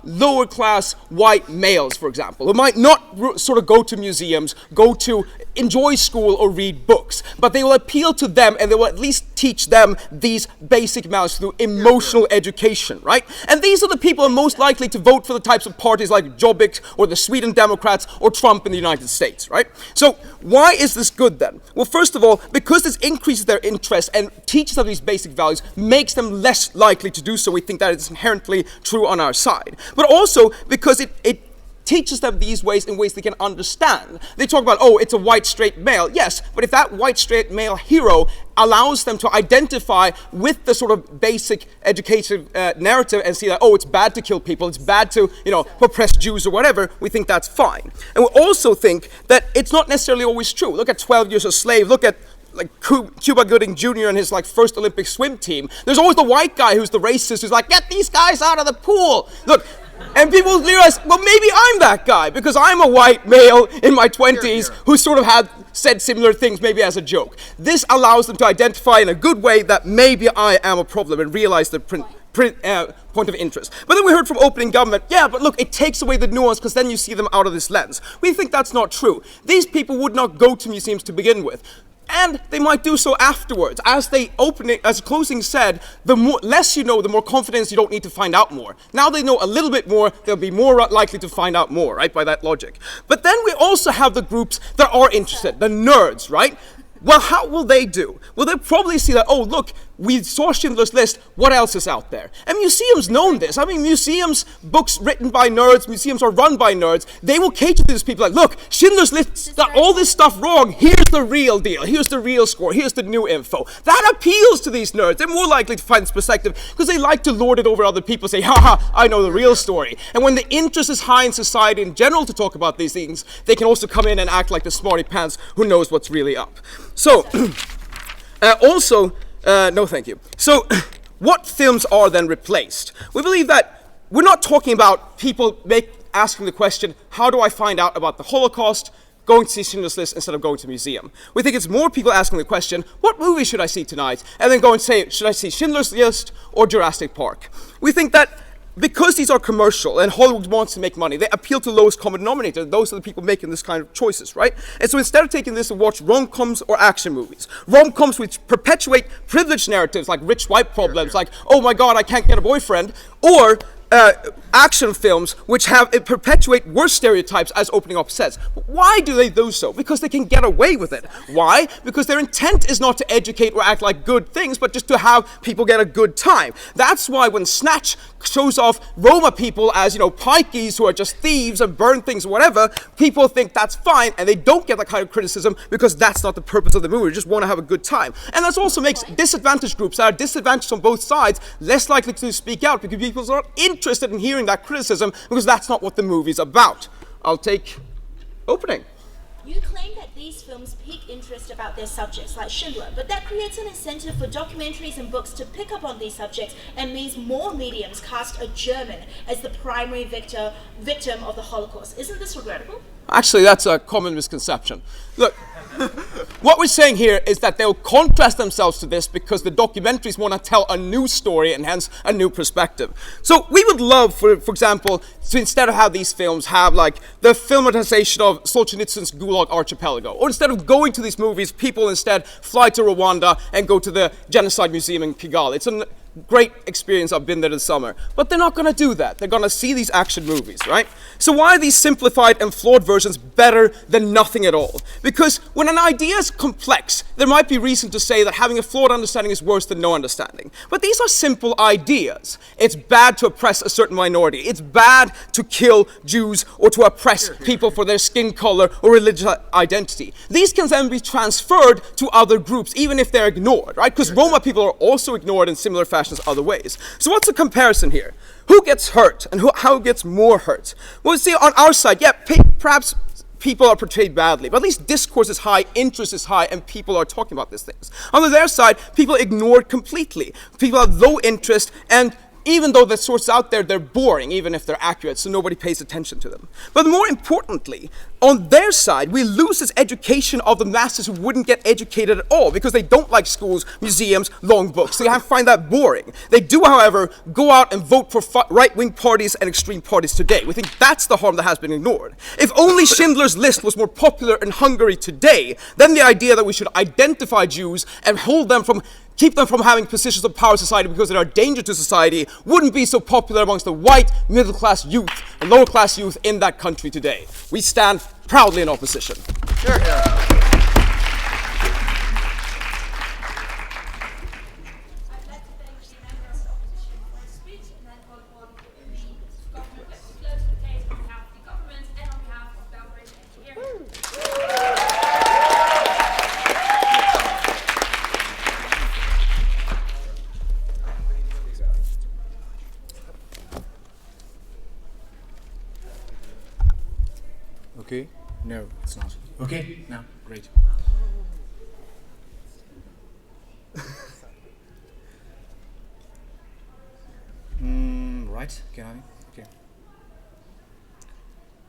S12: lower class white males, for example, who might not sort of go to museums, go to enjoy school or read books, but they will appeal to them and they will at least teach them these basic values through emotional education, right? And these are the people who are most likely to vote for the types of parties like Jobbik or the Sweden Democrats or Trump in the United States, right? So why is this good then? Well, first of all, because this increases their interest and teaches them these basic values, makes them less likely to do so. We think that it's inherently true on our side. But also because it teaches them these ways in ways they can understand. They talk about, oh, it's a white straight male. Yes, but if that white straight male hero allows them to identify with the sort of basic educative narrative and see that, oh, it's bad to kill people, it's bad to, oppress Jews or whatever, we think that's fine. And we also think that it's not necessarily always true. Look at 12 Years a Slave, look at like Cuba Gooding Jr. and his first Olympic swim team. There's always the white guy who's the racist who's like, get these guys out of the pool. Look, and people realize, well, maybe I'm that guy because I'm a white male in my 20s who sort of had said similar things, maybe as a joke. This allows them to identify in a good way that maybe I am a problem and realize the point of interest. But then we heard from opening government, yeah, but look, it takes away the nuance because then you see them out of this lens. We think that's not true. These people would not go to museums to begin with. And they might do so afterwards. As closing said, the less you know, the more confidence you don't need to find out more. Now they know a little bit more, they'll be more likely to find out more, right, by that logic. But then we also have the groups that are interested, the nerds, right? Well, how will they do? Well, they'll probably see that, oh, look, we saw Schindler's List, what else is out there? And museums know this. I mean, museums, books written by nerds, museums are run by nerds. They will cater to these people like, look, Schindler's List got all this stuff wrong. Here's the real deal. Here's the real score. Here's the new info. That appeals to these nerds. They're more likely to find this perspective because they like to lord it over other people, say, haha, I know the real story. And when the interest is high in society in general to talk about these things, they can also come in and act like the smarty pants who knows what's really up. So, no thank you. So, what films are then replaced? We believe that we're not talking about people asking the question, how do I find out about the Holocaust, going to see Schindler's List instead of going to a museum. We think it's more people asking the question, what movie should I see tonight? And then go and say, should I see Schindler's List or Jurassic Park? We think that because these are commercial and Hollywood wants to make money, they appeal to the lowest common denominator. Those are the people making this kind of choices, right? And so instead of taking this and watch rom-coms or action movies, rom-coms which perpetuate privilege narratives like rich white problems, like, oh my God, I can't get a boyfriend, or action films which perpetuate worse stereotypes, as opening up says. But why do they do so? Because they can get away with it. Why? Because their intent is not to educate or act like good things, but just to have people get a good time. That's why when Snatch shows off Roma people as, pikeys who are just thieves and burn things or whatever, people think that's fine and they don't get that kind of criticism because that's not the purpose of the movie. They just want to have a good time. And that also makes disadvantaged groups that are disadvantaged on both sides less likely to speak out because people are not interested in hearing that criticism because that's not what the movie's about. I'll take opening.
S7: You claim that these films pique interest about their subjects, like Schindler, but that creates an incentive for documentaries and books to pick up on these subjects and means more mediums cast a German as the primary victim of the Holocaust. Isn't this regrettable?
S12: Actually, that's a common misconception. Look, what we're saying here is that they'll contrast themselves to this because the documentaries want to tell a new story and hence a new perspective. So we would love, for example, to instead of have these films have like the filmatization of Solzhenitsyn's Gulag Archipelago, or instead of going to these movies, people instead fly to Rwanda and go to the Genocide Museum in Kigali. It's a great experience. I've been there this summer. But they're not going to do that. They're going to see these action movies, right? So why are these simplified and flawed versions better than nothing at all? Because when an idea is complex, there might be reason to say that having a flawed understanding is worse than no understanding. But these are simple ideas. It's bad to oppress a certain minority. It's bad to kill Jews or to oppress people for their skin color or religious identity. These can then be transferred to other groups, even if they're ignored, right? Because Roma people are also ignored in similar fashions other ways. So what's the comparison here? Who gets hurt and how gets more hurt? Well, see, on our side, yeah, perhaps people are portrayed badly, but at least discourse is high, interest is high, and people are talking about these things. On their side, people ignored completely. People have low interest and even though the sources out there, they're boring, even if they're accurate, so nobody pays attention to them. But more importantly, on their side, we lose this education of the masses who wouldn't get educated at all because they don't like schools, museums, long books. They find that boring. They do, however, go out and vote for right-wing parties and extreme parties today. We think that's the harm that has been ignored. If only Schindler's List was more popular in Hungary today, then the idea that we should identify Jews and keep them from having positions of power in society because they are a danger to society wouldn't be so popular amongst the white middle-class youth and lower-class youth in that country today. We stand proudly in opposition.
S6: Here, here.
S1: I'd like to thank the member of the opposition for his speech and then call upon the government whip to close the case on behalf of the government and on behalf of Belgrade Engineering.
S11: Okay? No, it's not. Okay? No, great. Right, can I? Okay.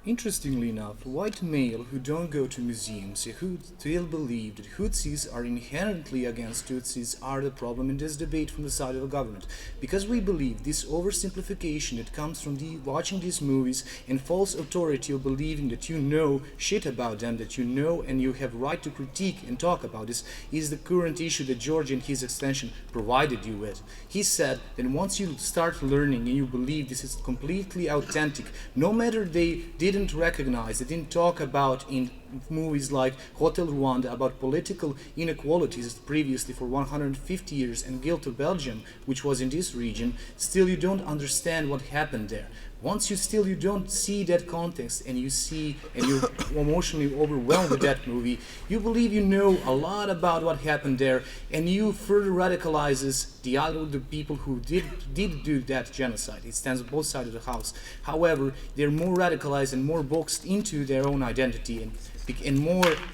S11: Interestingly enough, white male who don't go to museums, who still believe that Hutsis are inherently against Tutsis are the problem in this debate from the side of the government. Because we believe this oversimplification that comes from watching these movies and false authority of believing that you know shit about them, that you know and you have right to critique and talk about this, is the current issue that George in his extension provided you with. He said that once you start learning and you believe this is completely authentic, no matter they didn't recognize, they didn't talk about in movies like Hotel Rwanda about political inequalities previously for 150 years and guilt of Belgium, which was in this region, still you don't understand what happened there. Once you don't see that context and you see and you're emotionally overwhelmed with that movie, you believe you know a lot about what happened there, and you further radicalizes the people who did do that genocide. It stands on both sides of the house. However, they're more radicalized and more boxed into their own identity and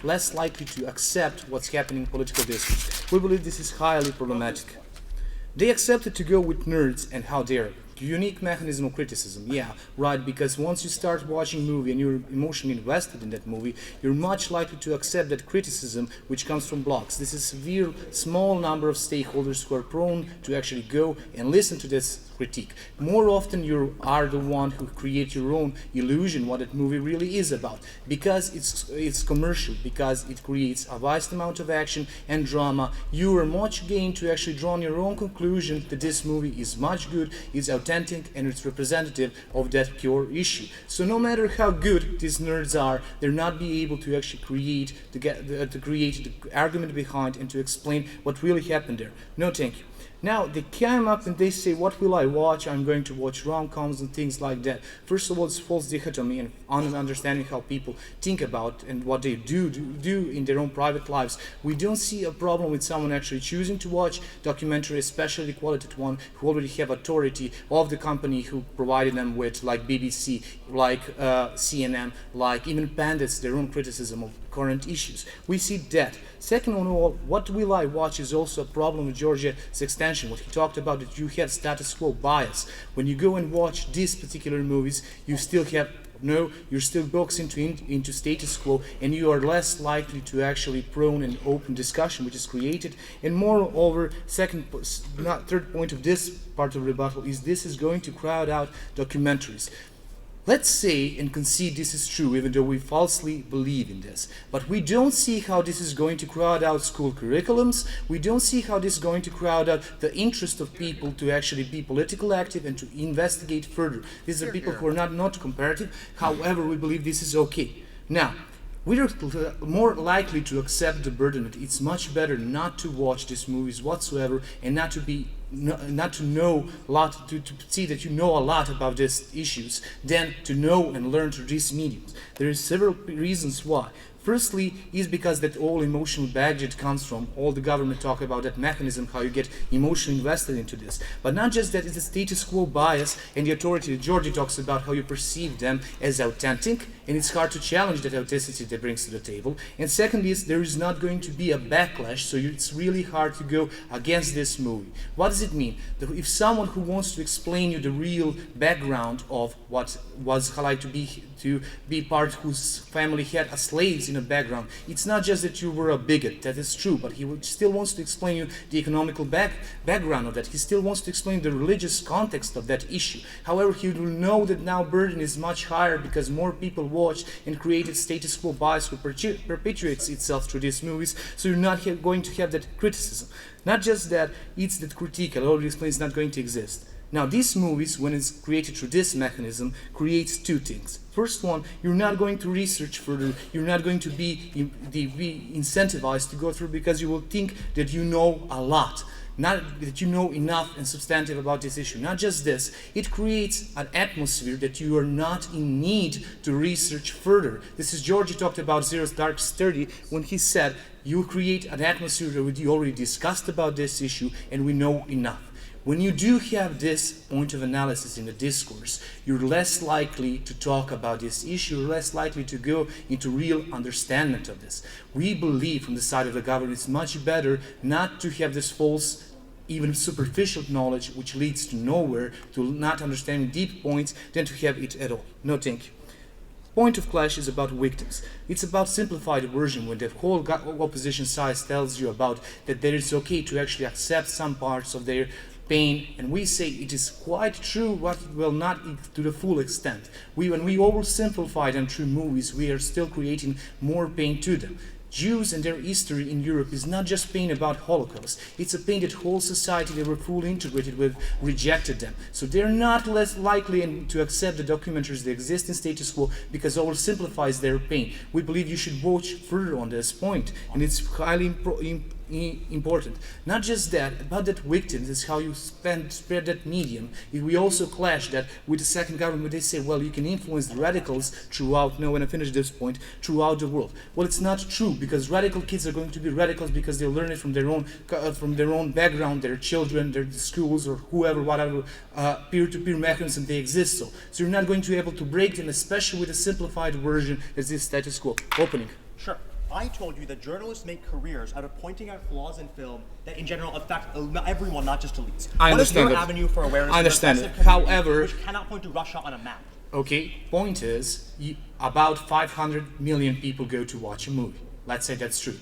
S11: less likely to accept what's happening in political discourse. We believe this is highly problematic. They accepted to go with nerds and how dare. Unique mechanism of criticism, yeah, right, because once you start watching a movie and you're emotionally invested in that movie, you're much likely to accept that criticism which comes from blogs. This is a severe, small number of stakeholders who are prone to actually go and listen to this critique. More often you are the one who create your own illusion what that movie really is about, because it's commercial, because it creates a vast amount of action and drama. You are much gained to actually draw on your own conclusion that this movie is much good, it's authentic, and it's representative of that pure issue. So no matter how good these nerds are, they're not be able to actually create the argument behind and to explain what really happened there. No, thank you. Now, they came up and they say, what will I watch? I'm going to watch rom-coms and things like that. First of all, it's false dichotomy and understanding how people think about and what they do in their own private lives. We don't see a problem with someone actually choosing to watch documentary, especially qualitative one, who already have authority of the company who provided them with, like BBC, like CNN, like even Bandits, their own criticism of current issues. We see that. Second of all, what will I watch is also a problem with Georgia's extension. What he talked about, that you have status quo bias. When you go and watch these particular movies, you still have you're still boxed into status quo, and you are less likely to actually prone an open discussion which is created. And moreover, third point of this part of rebuttal is this is going to crowd out documentaries. Let's say and concede this is true, even though we falsely believe in this. But we don't see how this is going to crowd out school curriculums. We don't see how this is going to crowd out the interest of people to actually be politically active and to investigate further. These are people who are not comparative. However, we believe this is okay. Now, we are more likely to accept the burden that it's much better not to watch these movies whatsoever and not to know a lot, to see that you know a lot about these issues, than to know and learn through these mediums. There are several reasons why. Firstly, is because that all emotional baggage it comes from, all the government talk about that mechanism, how you get emotionally invested into this. But not just that, it's a status quo bias and the authority that Georgie talks about, how you perceive them as authentic, and it's hard to challenge that authenticity that brings to the table. And secondly, is there is not going to be a backlash, so it's really hard to go against this movie. What does it mean? That if someone who wants to explain you the real background of what was like to be part whose family had a slaves in a background, it's not just that you were a bigot, that is true, but he still wants to explain you the economical background of that. He still wants to explain the religious context of that issue. However, he will know that now burden is much higher because more people watch and created status quo bias who perpetuates itself through these movies, so you're not going to have that criticism. Not just that, it's that critique, I already explained, it's not going to exist. Now, these movies, when it's created through this mechanism, creates two things. First one, you're not going to research further, you're not going to be incentivized to go through because you will think that you know a lot, not that you know enough and substantive about this issue. Not just this, it creates an atmosphere that you are not in need to research further. This is Georgie talked about Zero's Dark Sturdy when he said, you create an atmosphere that we already discussed about this issue and we know enough. When you do have this point of analysis in the discourse, you're less likely to talk about this issue, you're less likely to go into real understanding of this. We believe from the side of the government it's much better not to have this false, even superficial knowledge which leads to nowhere, to not understanding deep points, than to have it at all. No, thank you. Point of clash is about victims. It's about simplified version when the whole opposition side tells you about that there is okay to actually accept some parts of their pain, and we say it is quite true, but well, not to the full extent. When we oversimplify them through movies, we are still creating more pain to them. Jews and their history in Europe is not just pain about Holocaust, it's a pain that whole society they were fully integrated with rejected them. So they're not less likely to accept the documentaries that exist in status quo because it oversimplifies their pain. We believe you should watch further on this point, and it's highly important. Not just that, but that victims is how you spread that medium. We also clash that with the second government. They say, well, you can influence the radicals throughout, no, when I finish this point, throughout the world. Well, it's not true, because radical kids are going to be radicals because they learn it from their own background, their children, their schools, or whoever, whatever peer-to-peer mechanism they exist. So you're not going to be able to break them, especially with a simplified version as this status quo. Opening.
S4: Sure. I told you that journalists make careers out of pointing out flaws in film that in general affect everyone, not just elites.
S11: I understand
S4: What is your
S11: that.
S4: avenue for awareness?
S11: I understand
S4: of
S11: it.
S4: the community
S11: However,
S4: which cannot point to Russia on a map.
S11: Okay, point is, about 500 million people go to watch a movie. Let's say that's true.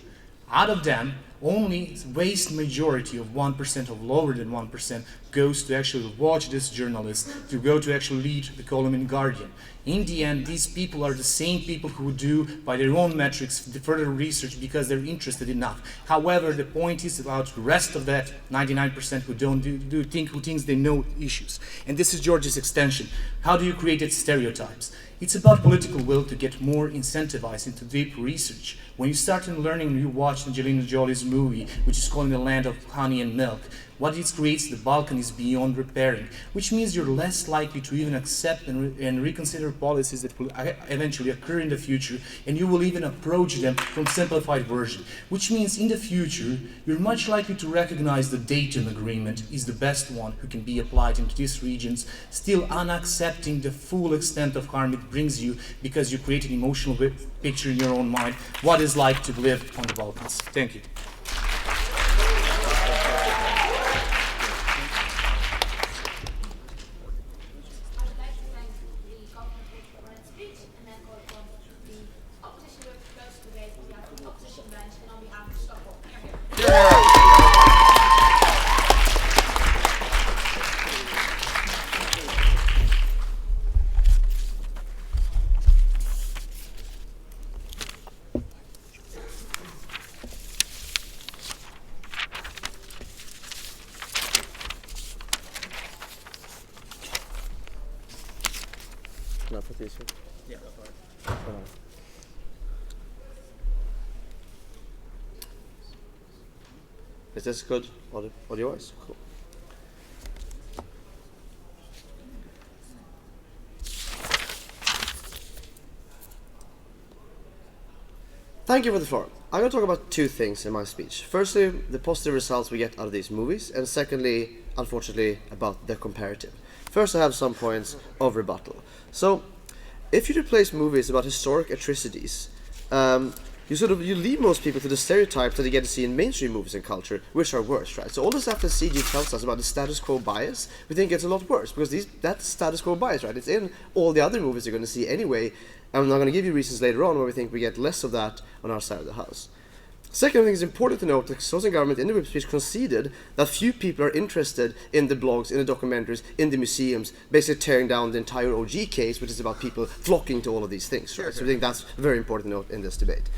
S11: Out of them, only vast majority of 1% or lower than 1% goes to actually watch this journalist, to go to actually read the column in Guardian. In the end, these people are the same people who do, by their own metrics, the further research because they're interested enough. However, the point is about the rest of that 99% who don't who thinks they know issues. And this is George's extension. How do you create that stereotypes? It's about political will to get more incentivized into deep research. When you start learning, you watch Angelina Jolie's movie, which is called The Land of Honey and Milk. What it creates, the Balkan is beyond repairing, which means you're less likely to even accept and reconsider policies that will eventually occur in the future, and you will even approach them from simplified version, which means in the future, you're much likely to recognize the Dayton Agreement is the best one who can be applied into these regions, still unaccepting the full extent of harm it brings you because you create an emotional picture in your own mind what it's like to live on the Balkans. Thank you.
S9: Can I put these here?
S4: Yeah, that's right.
S9: Is this good audio-wise? Cool. Thank you for the floor. I'm going to talk about two things in my speech. Firstly, the positive results we get out of these movies, and secondly, unfortunately, about the comparative. First, I have some points of rebuttal. So, if you replace movies about historic atrocities, you lead most people to the stereotypes that you get to see in mainstream movies and culture, which are worse, right? So all the stuff that CG tells us about the status quo bias, we think it's a lot worse, because that's status quo bias, right? It's in all the other movies you're going to see anyway, and I'm going to give you reasons later on where we think we get less of that on our side of the house. Second thing is important to note, the Estonian government in the whip speech conceded that few people are interested in the blogs, in the documentaries, in the museums, basically tearing down the entire OG case, which is about people flocking to all of these things, right? So I think that's very important to note in this debate.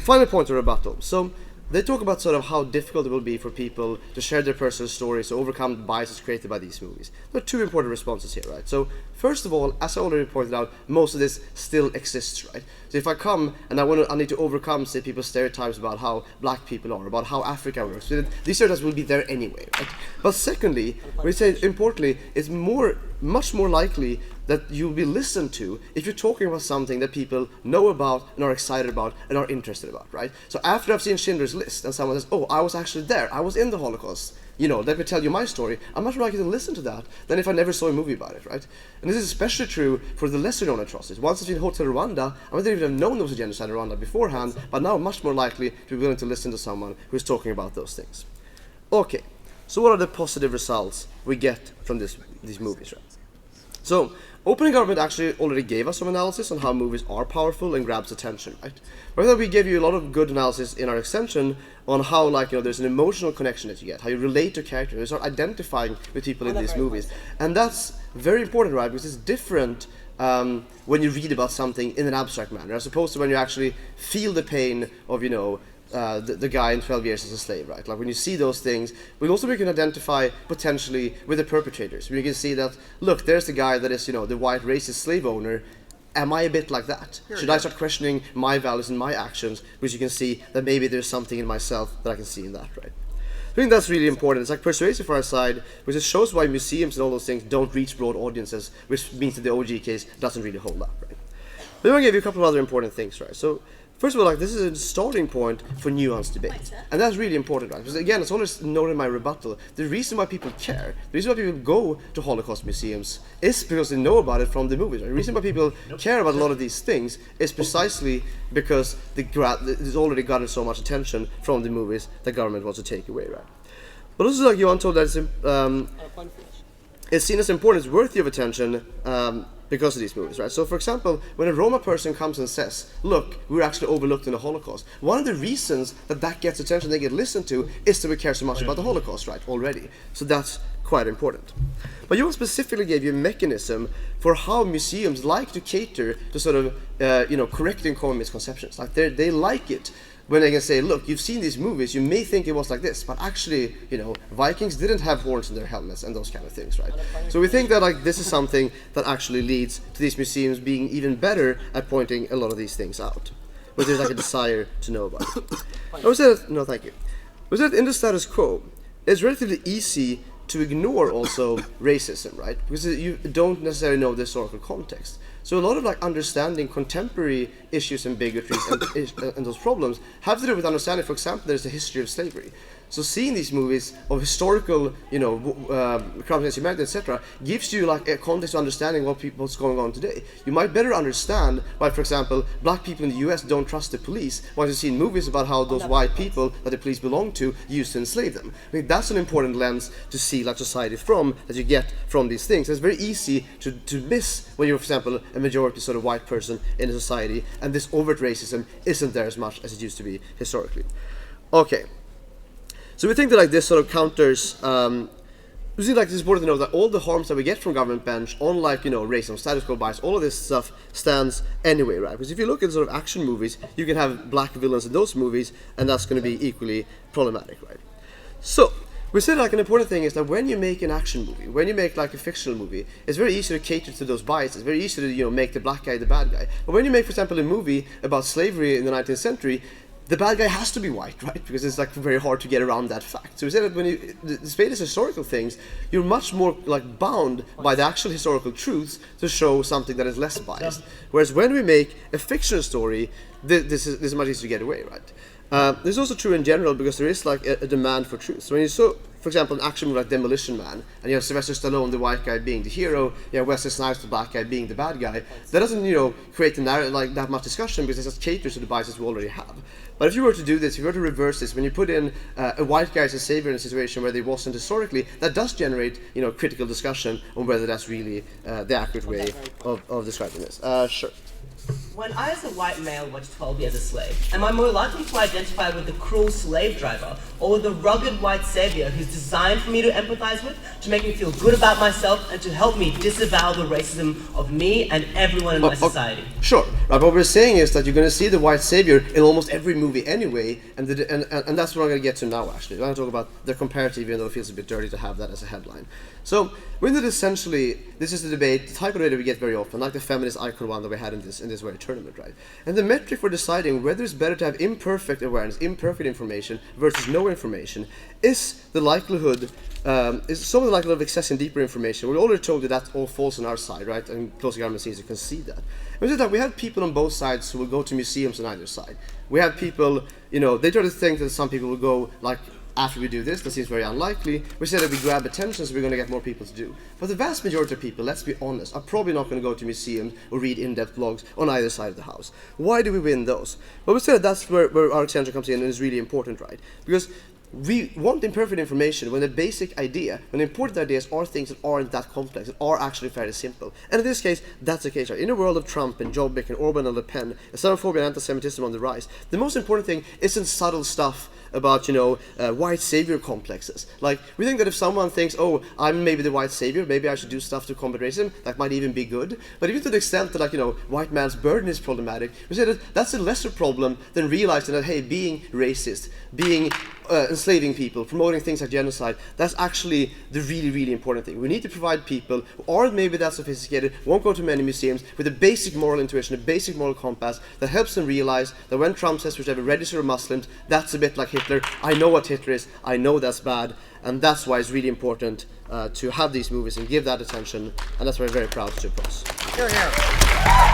S9: Final point of rebuttal. So they talk about sort of how difficult it will be for people to share their personal stories, to overcome the biases created by these movies. There are two important responses here, right? So first of all, as I already pointed out, most of this still exists, right? So if I come and I need to overcome, say, people's stereotypes about how black people are, about how Africa works, these stereotypes will be there anyway, right? But secondly, we say importantly, it's much more likely that you'll be listened to if you're talking about something that people know about and are excited about and are interested about, right? So after I've seen Schindler's List and someone says, oh, I was actually there, I was in the Holocaust, let me tell you my story, I'm much more likely to listen to that than if I never saw a movie about it, right? And this is especially true for the lesser known atrocities. Once I've seen Hotel Rwanda, I might not even have known there was a genocide in Rwanda beforehand, but now I'm much more likely to be willing to listen to someone who's talking about those things. Okay, so what are the positive results we get from these movies, right? So, opening government actually already gave us some analysis on how movies are powerful and grabs attention, right? But I thought we gave you a lot of good analysis in our extension on how, there's an emotional connection that you get, how you relate to characters, you start identifying with people in these movies. And that's very important, right? Because it's different when you read about something in an abstract manner, as opposed to when you actually feel the pain of, the guy in 12 Years as a Slave, right? Like when you see those things, we can identify potentially with the perpetrators. We can see that, look, there's the guy that is, the white racist slave owner. Am I a bit like that? Should I start questioning my values and my actions? Because you can see that maybe there's something in myself that I can see in that, right? I think that's really important. It's like persuasive for our side, which it shows why museums and all those things don't reach broad audiences, which means that the OG case doesn't really hold up, right? But I want to give you a couple of other important things, right? So, first of all, this is a starting point for nuanced debate. And that's really important, right? Because again, it's always noted in my rebuttal, the reason why people care, the reason why people go to Holocaust museums is because they know about it from the movies, right? The reason why people care about a lot of these things is precisely because it's already gotten so much attention from the movies the government wants to take away, right? But also, like Johan told, that it's seen as important, it's worthy of attention, because of these movies, right? So, for example, when a Roma person comes and says, look, we were actually overlooked in the Holocaust, one of the reasons that gets attention, they get listened to, is that we care so much about the Holocaust, right, already. So that's quite important. But Johan specifically gave you a mechanism for how museums like to cater to sort of, correcting common misconceptions. Like, they like it when they can say, look, you've seen these movies, you may think it was like this, but actually, Vikings didn't have horns in their helmets and those kind of things, right? So we think that this is something that actually leads to these museums being even better at pointing a lot of these things out, but there's a desire to know about it. No, thank you. Was that in the status quo, it's relatively easy to ignore also racism, right? Because you don't necessarily know the historical context. So a lot of understanding contemporary issues and bigotries and those problems have to do with understanding, for example, there's a history of slavery. So seeing these movies of historical, crimes against humanity, etc., gives you a context of understanding what's going on today. You might better understand why, for example, black people in the US don't trust the police once you've seen movies about how those white people that the police belong to used to enslave them. I think that's an important lens to see society from, that you get from these things. It's very easy to miss when you're, for example, a majority sort of white person in a society, and this overt racism isn't there as much as it used to be historically. Okay. So we think that this sort of counters, we see it's important to know that all the harms that we get from government bench, unlike, racism, status quo bias, all of this stuff stands anyway, right? Because if you look at sort of action movies, you can have black villains in those movies, and that's going to be equally problematic, right? So, we said an important thing is that when you make an action movie, when you make a fictional movie, it's very easy to cater to those biases. It's very easy to make the black guy the bad guy. But when you make, for example, a movie about slavery in the 19th century, the bad guy has to be white, right? Because it's like very hard to get around that fact. So we say that when you display these historical things, you're much more like bound by the actual historical truths to show something that is less biased. Whereas when we make a fictional story, this is much easier to get away, right? This is also true in general because there is like a demand for truth. So when you saw, for example, an action movie like Demolition Man, and you have Sylvester Stallone, the white guy, being the hero, you have Wesley Snipes, the black guy, being the bad guy, that doesn't, create a narrative like that much discussion because it just caters to the biases we already have. But if you were to do this, if you were to reverse this, when you put in a white guy as a savior in a situation where they wasn't historically, that does generate, critical discussion on whether that's really the accurate way of describing this. Sure.
S8: When I, as a white male, watch 12 Years a Slave, am I more likely to identify with the cruel slave driver or with the rugged white savior who's designed for me to empathize with, to make me feel good about myself, and to help me disavow the racism of me and everyone in my society?
S9: Sure. Right, what we're saying is that you're going to see the white savior in almost every movie anyway, and that's what I'm going to get to now, actually. I'm going to talk about the comparative, even though it feels a bit dirty to have that as a headline. So, when it essentially, this is the debate, the type of debate we get very often, like the feminist icon one that we had in this very tournament, right? And the metric for deciding whether it's better to have imperfect awareness, imperfect information versus no information is the likelihood, is some of the likelihood of accessing deeper information. We're already told that that all falls on our side, right? And closing government scenes, you can see that. We have people on both sides who will go to museums on either side. We have people, they try to think that some people will go like, after we do this, that seems very unlikely. We say that we grab attention, so we're going to get more people to do. But the vast majority of people, let's be honest, are probably not going to go to museums or read in-depth blogs on either side of the house. Why do we win those? Well, we say that that's where our extension comes in and is really important, right? Because we want imperfect information when the basic idea, when the important ideas are things that aren't that complex, that are actually fairly simple. And in this case, that's the case, right? In a world of Trump and Jobbik and Orban and Le Pen, Islamophobia and anti-Semitism on the rise, the most important thing isn't subtle stuff about, white savior complexes. Like, we think that if someone thinks, oh, I'm maybe the white savior, maybe I should do stuff to combat racism, that might even be good. But even to the extent that, white man's burden is problematic, we say that that's a lesser problem than realizing that, hey, being racist, being enslaving people, promoting things like genocide, that's actually the really, really important thing. We need to provide people who aren't maybe that sophisticated, won't go to many museums, with a basic moral intuition, a basic moral compass that helps them realize that when Trump says we should have a register of Muslims, that's a bit like Hitler. I know what Hitler is, I know that's bad, and that's why it's really important to have these movies and give that attention, and that's why we're very proud to do.
S4: Here, here.